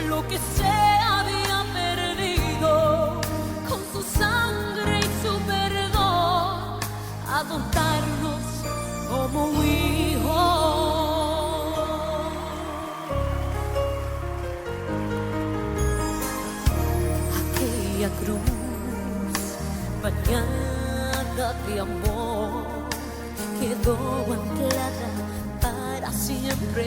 lo que se había perdido, con su sangre y su perdón, adoptarnos como hijos. Aquella cruz bañada de amor quedó anclada para siempre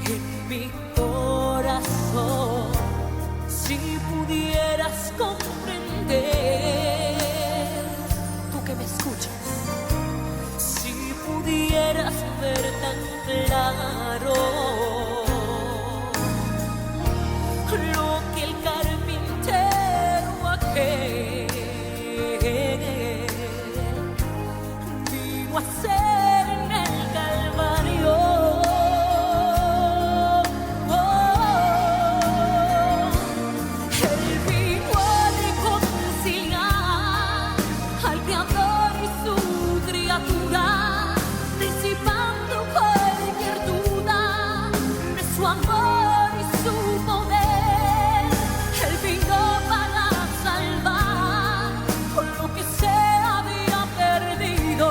en mi corazón. Si pudieras comprender, tú que me escuchas, si pudieras ver tan claro lo que el carpintero aquel vino a hacer en el Calvario. Él vino a reconciliar al Creador y su criatura, disipando cualquier duda de su amor y su poder. Él vino para salvar con lo que se había perdido,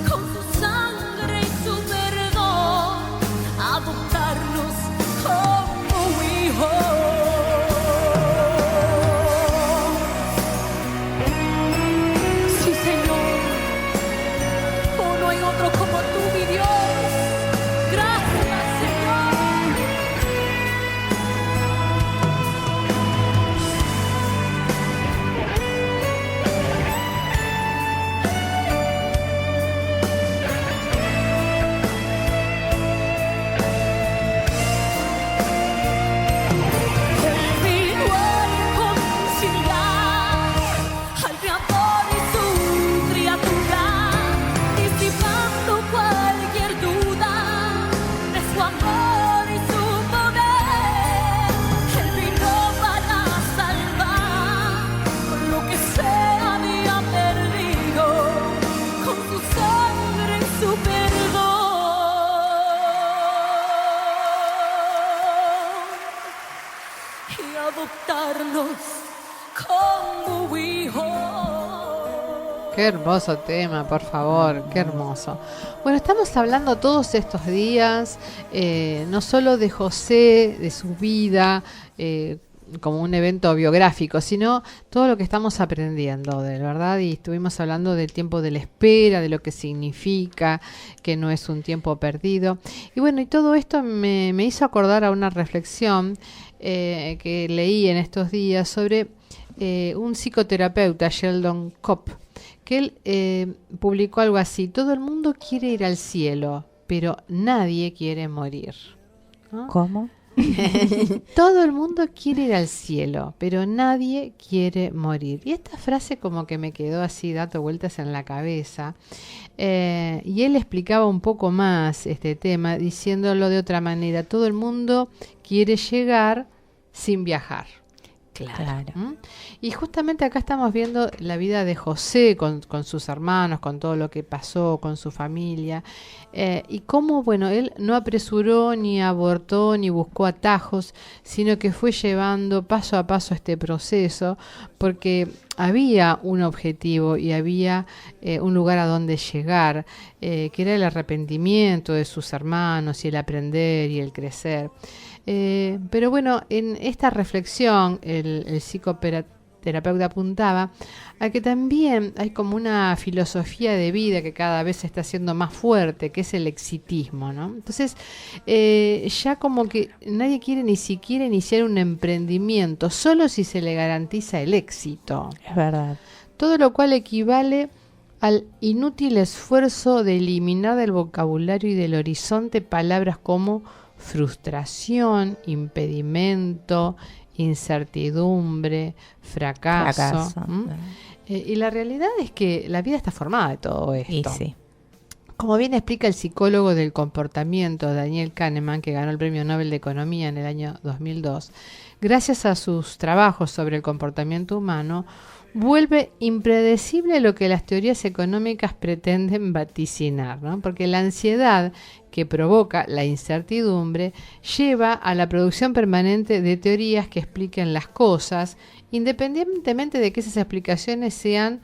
con su sangre y su perdón, adoptarnos como hijos. Sí, Señor, oh, no hay otro como tú, mi Dios. Gracias, Señor. Él vino a reconciliar al Creador y su criatura, disipando cualquier duda de su amor y su poder. Él vino para salvar lo que se había perdido, con su sangre y su perdón, y adoptarnos como hijos. Qué hermoso tema, por favor, qué hermoso. Bueno, estamos hablando todos estos días, no solo de José, de su vida, como un evento biográfico, sino todo lo que estamos aprendiendo, de verdad, y estuvimos hablando del tiempo de la espera, de lo que significa, que no es un tiempo perdido. Y bueno, y todo esto me hizo acordar a una reflexión que leí en estos días sobre un psicoterapeuta, Sheldon Kopp, que él publicó algo así: todo el mundo quiere ir al cielo, pero nadie quiere morir, ¿no? ¿Cómo? Todo el mundo quiere ir al cielo, pero nadie quiere morir. Y esta frase como que me quedó así dando vueltas en la cabeza. Y él explicaba un poco más este tema, diciéndolo de otra manera: todo el mundo quiere llegar sin viajar. Claro. ¿Mm? Y justamente acá estamos viendo la vida de José con sus hermanos, con todo lo que pasó, con su familia, y cómo, bueno, él no apresuró, ni abortó, ni buscó atajos, sino que fue llevando paso a paso este proceso, porque había un objetivo y había un lugar a donde llegar, que era el arrepentimiento de sus hermanos y el aprender y el crecer. Pero bueno, en esta reflexión el psicoterapeuta apuntaba a que también hay como una filosofía de vida que cada vez se está haciendo más fuerte, que es el exitismo, ¿no? Entonces, ya como que nadie quiere ni siquiera iniciar un emprendimiento, solo si se le garantiza el éxito. Es verdad. Todo lo cual equivale al inútil esfuerzo de eliminar del vocabulario y del horizonte palabras como frustración, impedimento, incertidumbre, fracaso. Y la realidad es que la vida está formada de todo esto. Y sí. Como bien explica el psicólogo del comportamiento Daniel Kahneman, que ganó el Premio Nobel de Economía en el año 2002, gracias a sus trabajos sobre el comportamiento humano, vuelve impredecible lo que las teorías económicas pretenden vaticinar, ¿no? Porque la ansiedad que provoca la incertidumbre lleva a la producción permanente de teorías que expliquen las cosas, independientemente de que esas explicaciones sean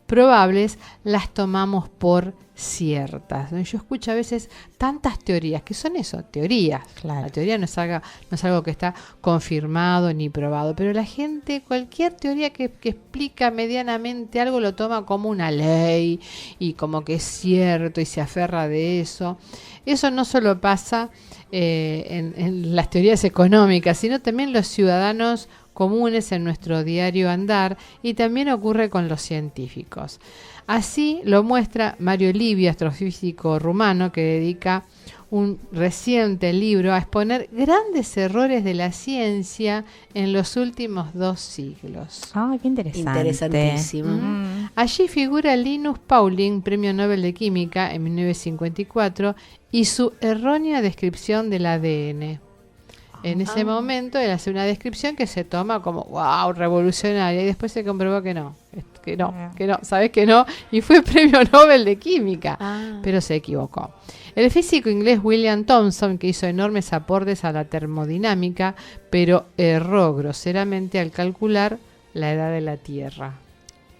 probables, las tomamos por ciertas, ¿no? Yo escucho a veces tantas teorías, que son eso, teorías. Claro. La teoría no es algo que está confirmado ni probado, pero la gente, cualquier teoría que explica medianamente algo lo toma como una ley y como que es cierto y se aferra de eso. Eso no solo pasa en las teorías económicas, sino también los ciudadanos comunes en nuestro diario andar, y también ocurre con los científicos. Así lo muestra Mario Livio, astrofísico rumano, que dedica un reciente libro a exponer grandes errores de la ciencia en los últimos 2 siglos. Ah, qué interesante. Interesantísimo. Allí figura Linus Pauling, Premio Nobel de Química en 1954, y su errónea descripción del ADN. En ese momento él hace una descripción que se toma como wow, revolucionaria, y después se comprobó que no, ¿sabes que no? Y fue Premio Nobel de Química, pero se equivocó. El físico inglés William Thomson, que hizo enormes aportes a la termodinámica, pero erró groseramente al calcular la edad de la Tierra.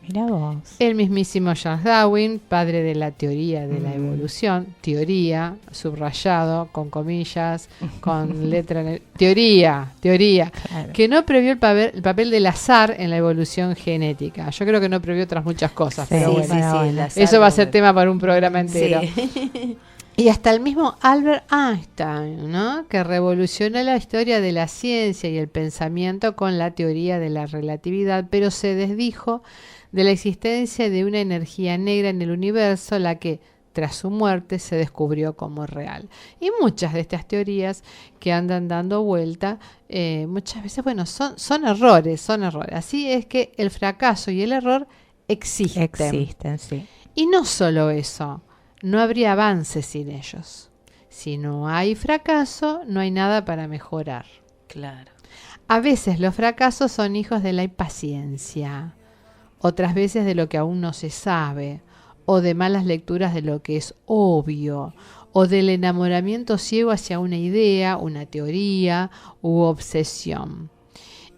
Mira vos. El mismísimo Charles Darwin, padre de la teoría de la evolución, teoría, subrayado, con comillas, con letra, teoría, Claro. que no previó el papel del azar en la evolución genética. Yo creo que no previó otras muchas cosas, Sí, pero bueno, el azar, eso va a ser tema para un programa entero. Sí. Y hasta el mismo Albert Einstein, ¿no? Que revolucionó la historia de la ciencia y el pensamiento con la teoría de la relatividad, pero se desdijo de la existencia de una energía negra en el universo, la que, tras su muerte, se descubrió como real. Y muchas de estas teorías que andan dando vuelta, muchas veces, bueno, son errores. Así es que el fracaso y el error existen, sí. Y no solo eso, no habría avance sin ellos. Si no hay fracaso, no hay nada para mejorar. Claro. A veces los fracasos son hijos de la impaciencia, otras veces de lo que aún no se sabe, o de malas lecturas de lo que es obvio, o del enamoramiento ciego hacia una idea, una teoría u obsesión.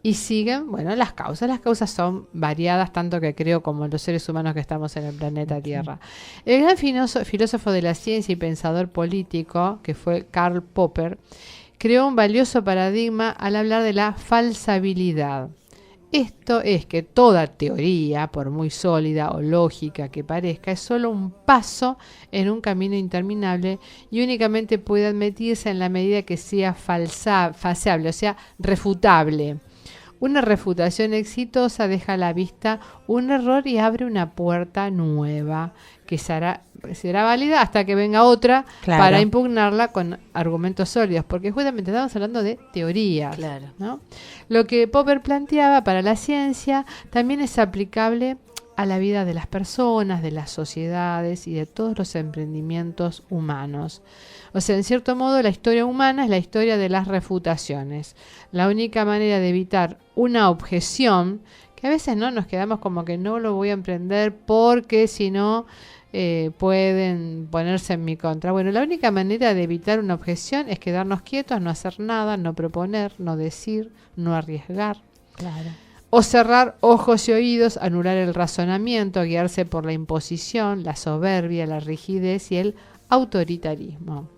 Y siguen, bueno, las causas son variadas, tanto que creo como los seres humanos que estamos en el planeta Tierra. El gran filósofo de la ciencia y pensador político, que fue Karl Popper, creó un valioso paradigma al hablar de la falsabilidad. Esto es que toda teoría, por muy sólida o lógica que parezca, es solo un paso en un camino interminable y únicamente puede admitirse en la medida que sea falseable, o sea, refutable. Una refutación exitosa deja a la vista un error y abre una puerta nueva que será válida hasta que venga otra para impugnarla con argumentos sólidos, porque justamente estamos hablando de teorías, ¿no? Lo que Popper planteaba para la ciencia también es aplicable a la vida de las personas, de las sociedades y de todos los emprendimientos humanos. O sea, en cierto modo, la historia humana es la historia de las refutaciones. La única manera de evitar una objeción, que a veces no nos quedamos como que no lo voy a emprender porque si no pueden ponerse en mi contra. Bueno, la única manera de evitar una objeción es quedarnos quietos, no hacer nada, no proponer, no decir, no arriesgar. Claro. O cerrar ojos y oídos, anular el razonamiento, guiarse por la imposición, la soberbia, la rigidez y el autoritarismo.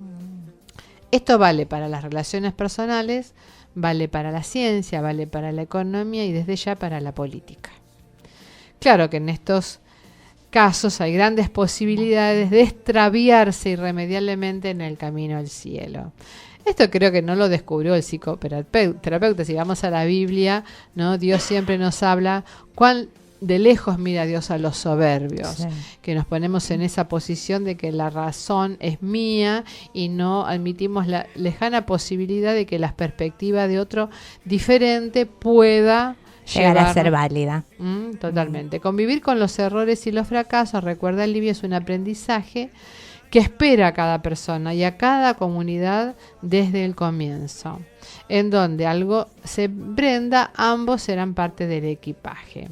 Esto vale para las relaciones personales, vale para la ciencia, vale para la economía y desde ya para la política. Claro que en estos casos hay grandes posibilidades de extraviarse irremediablemente en el camino al cielo. Esto creo que no lo descubrió el psicoterapeuta. Si vamos a la Biblia, ¿no? Dios siempre nos habla cuán de lejos mira Dios a los soberbios, sí, que nos ponemos en esa posición de que la razón es mía y no admitimos la lejana posibilidad de que la perspectiva de otro diferente pueda llegar a ser válida. Totalmente. Convivir con los errores y los fracasos, recuerda Livia, es un aprendizaje que espera a cada persona y a cada comunidad desde el comienzo. En donde algo se emprenda, ambos serán parte del equipaje.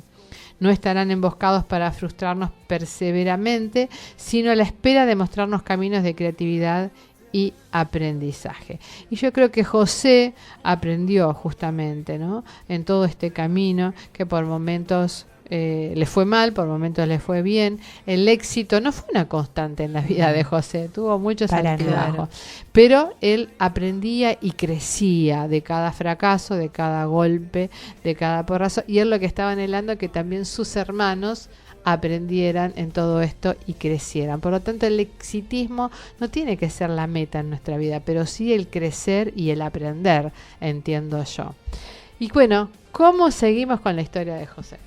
No estarán emboscados para frustrarnos perseveramente, sino a la espera de mostrarnos caminos de creatividad y aprendizaje. Y yo creo que José aprendió justamente, ¿no?, en todo este camino, que por momentos le fue mal, por momentos le fue bien. El éxito no fue una constante en la vida de José, tuvo muchos altibajos, pero él aprendía y crecía de cada fracaso, de cada golpe, de cada porrazo, y él lo que estaba anhelando que también sus hermanos aprendieran en todo esto y crecieran. Por lo tanto, el exitismo no tiene que ser la meta en nuestra vida, pero sí el crecer y el aprender, entiendo yo. Y bueno, ¿cómo seguimos con la historia de José?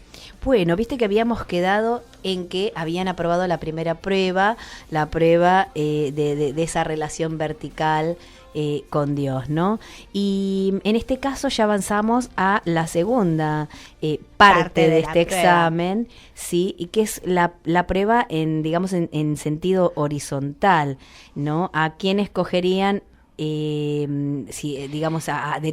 Bueno, viste que habíamos quedado en que habían aprobado la primera prueba, la prueba de esa relación vertical con Dios, ¿no? Y en este caso ya avanzamos a la segunda parte de este examen, sí, y que es la prueba en sentido horizontal, ¿no? ¿A quién escogerían? De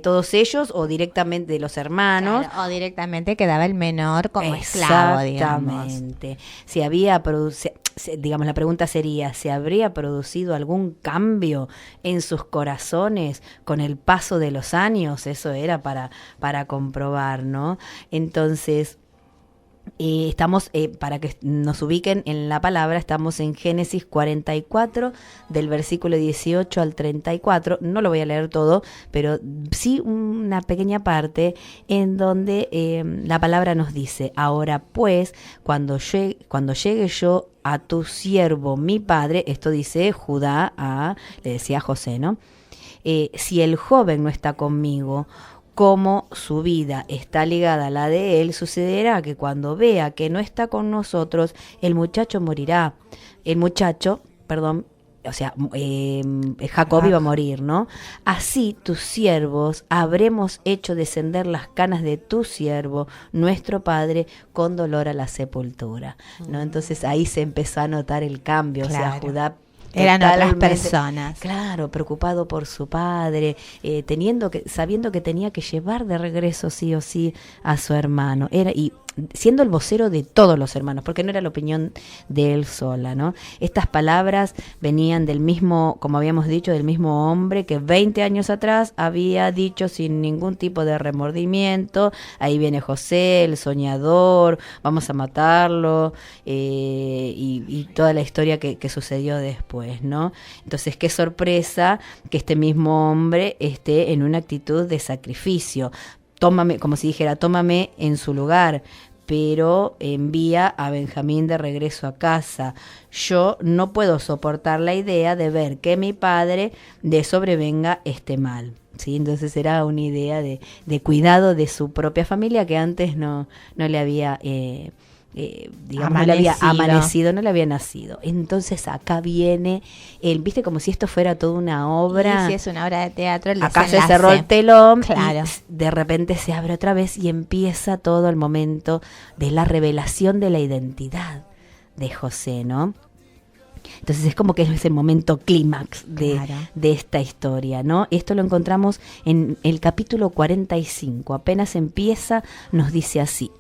todos ellos o directamente de los hermanos. Claro, o directamente quedaba el menor como esclavo, digamos. Exactamente. Si había la pregunta sería, ¿se habría producido algún cambio en sus corazones con el paso de los años? Eso era para comprobar, ¿no? Entonces, estamos, para que nos ubiquen en la palabra, estamos en Génesis 44, del versículo 18 al 34. No lo voy a leer todo, pero sí una pequeña parte en donde la palabra nos dice: ahora pues, cuando llegue yo a tu siervo, mi padre, esto dice Judá, le decía a José, ¿no? Si el joven no está conmigo, como su vida está ligada a la de él, sucederá que cuando vea que no está con nosotros, el muchacho morirá. Jacob iba a morir, ¿no? Así tus siervos habremos hecho descender las canas de tu siervo, nuestro padre, con dolor a la sepultura, ¿no? Entonces ahí se empezó a notar el cambio, claro. O sea, Judá eran otras personas. Claro, preocupado por su padre, sabiendo que tenía que llevar de regreso sí o sí a su hermano. Y siendo el vocero de todos los hermanos, porque no era la opinión de él sola, ¿no? Estas palabras venían del mismo, como habíamos dicho, del mismo hombre que 20 años atrás había dicho sin ningún tipo de remordimiento: ahí viene José, el soñador, vamos a matarlo, y toda la historia que sucedió después, ¿no? Entonces, qué sorpresa que este mismo hombre esté en una actitud de sacrificio. Tómame, como si dijera, tómame en su lugar, pero envía a Benjamín de regreso a casa. Yo no puedo soportar la idea de ver que mi padre le sobrevenga este mal, ¿sí? Entonces era una idea de cuidado de su propia familia que antes no le había digamos, no le había amanecido, no le había nacido. Entonces acá viene, viste, como si esto fuera toda una obra. Y si es una obra de teatro, el acá desenlace. se cerró el telón, claro. y de repente se abre otra vez y empieza todo el momento de la revelación de la identidad de José, ¿no? Entonces es como que es el momento clímax de esta historia, ¿no? Esto lo encontramos en el capítulo 45. Apenas empieza, nos dice así: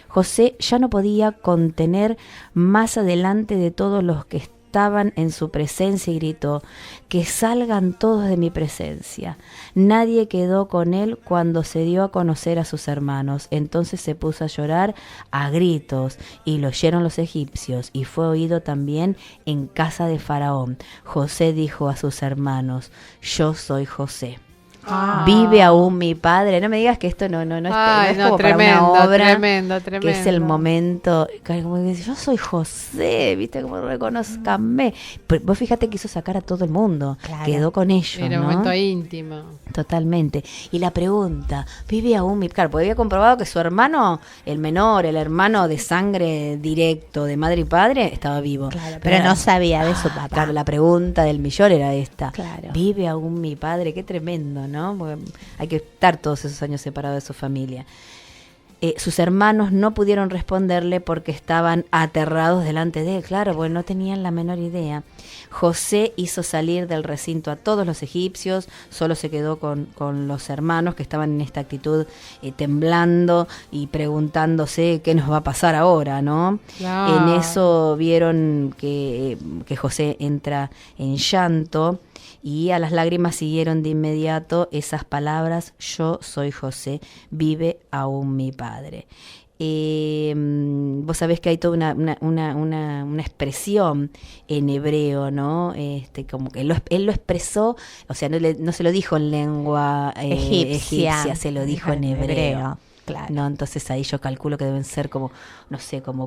José ya no podía contener más adelante de todos los que estaban en su presencia y gritó: que salgan todos de mi presencia. Nadie quedó con él cuando se dio a conocer a sus hermanos. Entonces se puso a llorar a gritos y lo oyeron los egipcios, y fue oído también en casa de Faraón. José dijo a sus hermanos: yo soy José. Vive aún mi padre. No me digas que esto no es como tremendo, para una obra, tremendo. que es el momento, como que dice, yo soy José, viste, como reconozcanme. Pero vos fíjate que hizo sacar a todo el mundo, quedó con ellos, era un momento íntimo. Totalmente. Y la pregunta, vive aún mi... Claro, porque había comprobado que su hermano, el menor, el hermano de sangre directo de madre y padre, estaba vivo. Claro, pero no sabía de su papá. Claro, la pregunta del millón era esta. Claro. Vive aún mi padre, qué tremendo, ¿no? Porque hay que estar todos esos años separados de su familia. Sus hermanos no pudieron responderle porque estaban aterrados delante de él, claro, porque no tenían la menor idea. José hizo salir del recinto a todos los egipcios, solo se quedó con los hermanos que estaban en esta actitud, temblando y preguntándose qué nos va a pasar ahora, ¿no? Claro. En eso vieron que José entra en llanto, y a las lágrimas siguieron de inmediato esas palabras: yo soy José, vive aún mi padre. Vos sabés que hay toda una expresión en hebreo, ¿no? Como que él lo expresó, o sea, no se lo dijo en lengua egipcia, se lo dijo en hebreo. Claro. No, entonces ahí yo calculo que deben ser como, no sé, como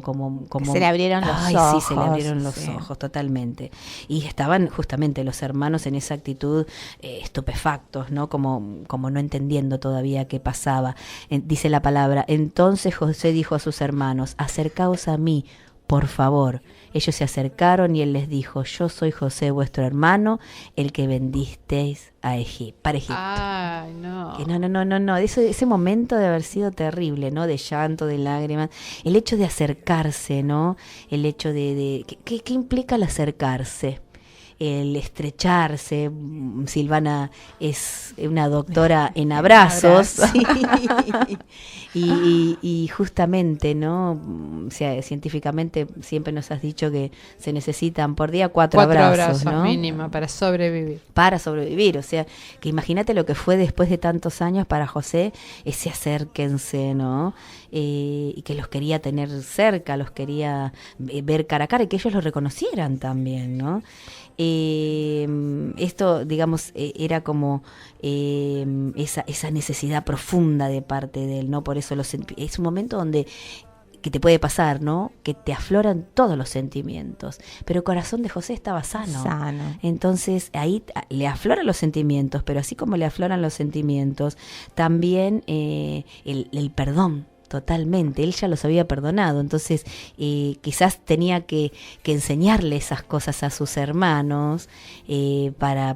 se le abrieron los ojos. Sí, se le abrieron los ojos, totalmente. Y estaban justamente los hermanos en esa actitud, estupefactos, ¿no? Como no entendiendo todavía qué pasaba. Dice la palabra: entonces José dijo a sus hermanos: acercaos a mí, por favor. Ellos se acercaron y él les dijo: yo soy José, vuestro hermano, el que vendisteis para Egipto. Ay, no. Que no. Ese momento de haber sido terrible, ¿no? De llanto, de lágrimas. El hecho de acercarse, ¿no? El hecho de ¿qué implica el acercarse? El estrecharse. Silvana es una doctora en abrazos. Sí. Y justamente, ¿no? O sea, científicamente siempre nos has dicho que se necesitan por día 4 abrazos, ¿no? Mínimo para sobrevivir. Para sobrevivir, o sea, que imagínate lo que fue después de tantos años para José, ese acérquense, ¿no? Y que los quería tener cerca, los quería ver cara a cara y que ellos lo reconocieran también, ¿no? Esto, digamos, era como esa necesidad profunda de parte de él, ¿no? Por eso es un momento donde que te puede pasar, ¿no? Que te afloran todos los sentimientos, pero el corazón de José estaba sano. Entonces ahí le afloran los sentimientos, pero así como le afloran los sentimientos, también el perdón. Totalmente, él ya los había perdonado, entonces quizás tenía que enseñarle esas cosas a sus hermanos para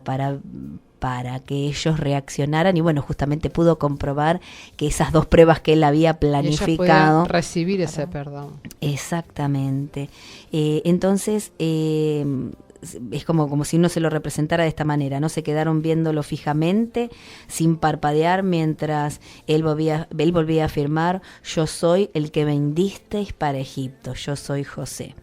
que ellos reaccionaran, y bueno, justamente pudo comprobar que esas 2 pruebas que él había planificado, recibir ese perdón. Exactamente. Entonces es como si uno se lo representara de esta manera, ¿no? Se quedaron viéndolo fijamente, sin parpadear, mientras él volvía a afirmar: yo soy el que vendisteis para Egipto, yo soy José.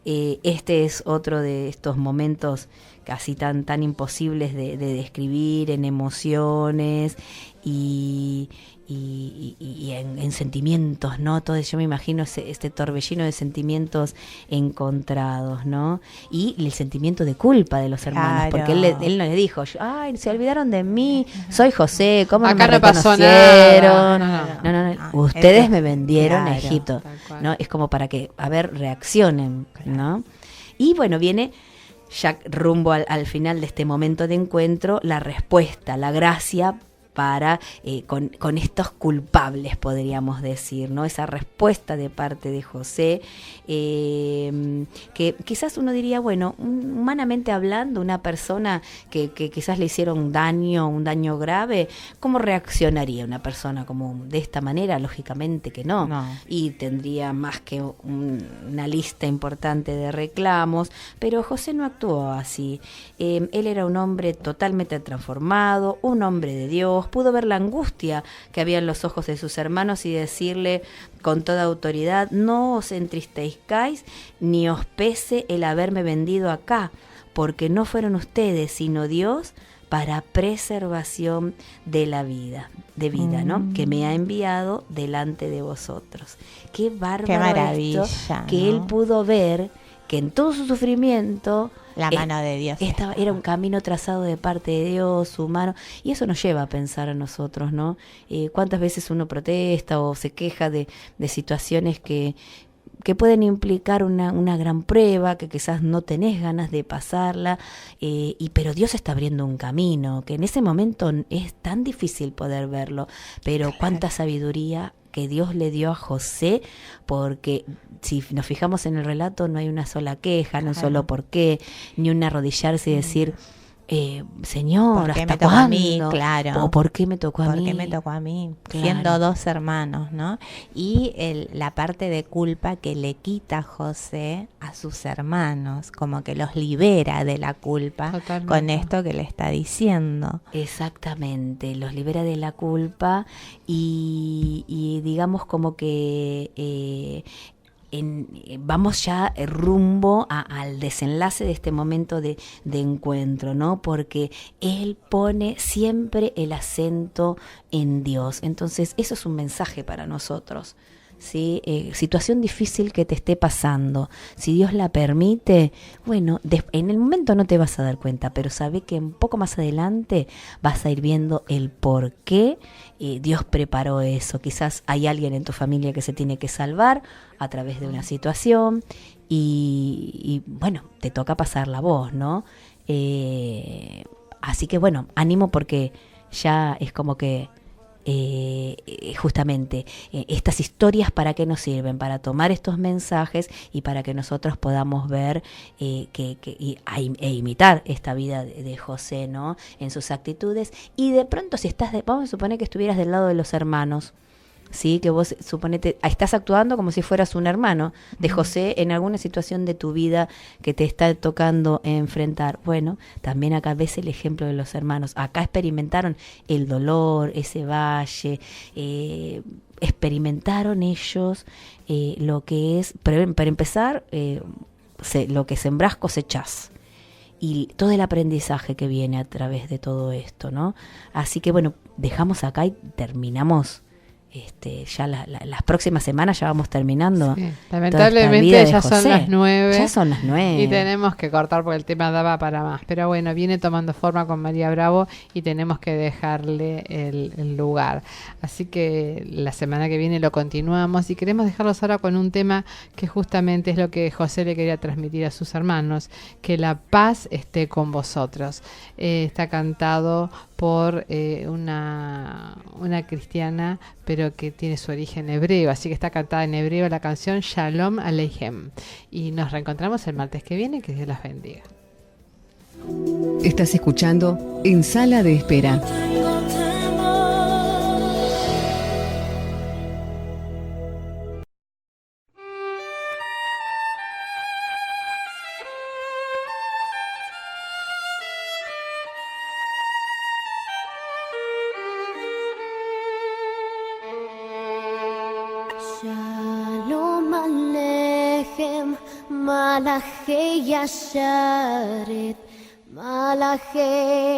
Este es otro de estos momentos casi tan imposibles de describir en emociones y en sentimientos, ¿no? Entonces yo me imagino este torbellino de sentimientos encontrados, ¿no? Y el sentimiento de culpa de los hermanos, porque él no le dijo: ay, se olvidaron de mí, soy José, ¿cómo no me reconocieron? No. Ustedes me vendieron a Egipto, ¿no? Es como para que, reaccionen, ¿no? Y bueno, viene ya rumbo al final de este momento de encuentro, la respuesta, la gracia para con estos culpables, podríamos decir, ¿no? Esa respuesta de parte de José, que quizás uno diría, bueno, humanamente hablando, una persona que quizás le hicieron un daño grave, ¿cómo reaccionaría una persona como de esta manera? Lógicamente que no. Y tendría más que una lista importante de reclamos, pero José no actuó así. Él era un hombre totalmente transformado, un hombre de Dios, pudo ver la angustia que había en los ojos de sus hermanos y decirle con toda autoridad: no os entristezcáis ni os pese el haberme vendido acá, porque no fueron ustedes sino Dios para preservación de la vida, ¿no? Que me ha enviado delante de vosotros. Qué bárbaro. Qué maravilla, esto, ¿no? que él pudo ver que en todo su sufrimiento la mano de Dios era un camino trazado de parte de Dios, su mano, y eso nos lleva a pensar a nosotros, ¿no? Cuántas veces uno protesta o se queja de situaciones que pueden implicar una gran prueba, que quizás no tenés ganas de pasarla, pero Dios está abriendo un camino, que en ese momento es tan difícil poder verlo, pero cuánta sabiduría que Dios le dio a José, porque si nos fijamos en el relato no hay una sola queja, no un solo por qué, ni un arrodillarse y decir, Señor, ¿por qué ¿hasta me tocó a cuándo? mí? Claro. ¿O por qué me tocó a mí? ¿Por qué me tocó a mí? Claro. Siendo dos hermanos, ¿no? Y la parte de culpa que le quita José a sus hermanos, como que los libera de la culpa. Totalmente. Con esto que le está diciendo. Exactamente, los libera de la culpa y digamos como que vamos ya rumbo al desenlace de este momento de encuentro, ¿no? Porque él pone siempre el acento en Dios. Entonces, eso es un mensaje para nosotros, ¿sí? Situación difícil que te esté pasando, si Dios la permite, bueno, en el momento no te vas a dar cuenta, pero sabe que un poco más adelante vas a ir viendo el por qué Dios preparó eso. Quizás hay alguien en tu familia que se tiene que salvar a través de una situación y bueno, te toca pasar la voz, ¿no? Así que bueno, ánimo, porque ya es como que justamente estas historias, ¿para qué nos sirven? Para tomar estos mensajes y para que nosotros podamos ver e imitar esta vida de José, ¿no? En sus actitudes. Y de pronto, si vamos a suponer que estuvieras del lado de los hermanos, ¿sí? Que vos suponete estás actuando como si fueras un hermano de José en alguna situación de tu vida que te está tocando enfrentar. Bueno, también acá ves el ejemplo de los hermanos. Acá experimentaron el dolor, ese valle, experimentaron ellos lo que es, para empezar, lo que sembrás cosechás. Y todo el aprendizaje que viene a través de todo esto, ¿no? Así que bueno, dejamos acá y terminamos. Ya las próximas semanas ya vamos terminando. Sí, lamentablemente ya son las 9. Ya son las 9. Y tenemos que cortar porque el tema daba para más. Pero bueno, viene tomando forma con María Bravo y tenemos que dejarle el lugar. Así que la semana que viene lo continuamos y queremos dejarlos ahora con un tema que justamente es lo que José le quería transmitir a sus hermanos: que la paz esté con vosotros. Está cantado por una cristiana, pero que tiene su origen hebreo, así que está cantada en hebreo la canción Shalom Aleichem. Y nos reencontramos el martes que viene, que Dios los bendiga. Estás escuchando En Sala de Espera. Shalom Aleichem, Malachei Yasharet, Malachei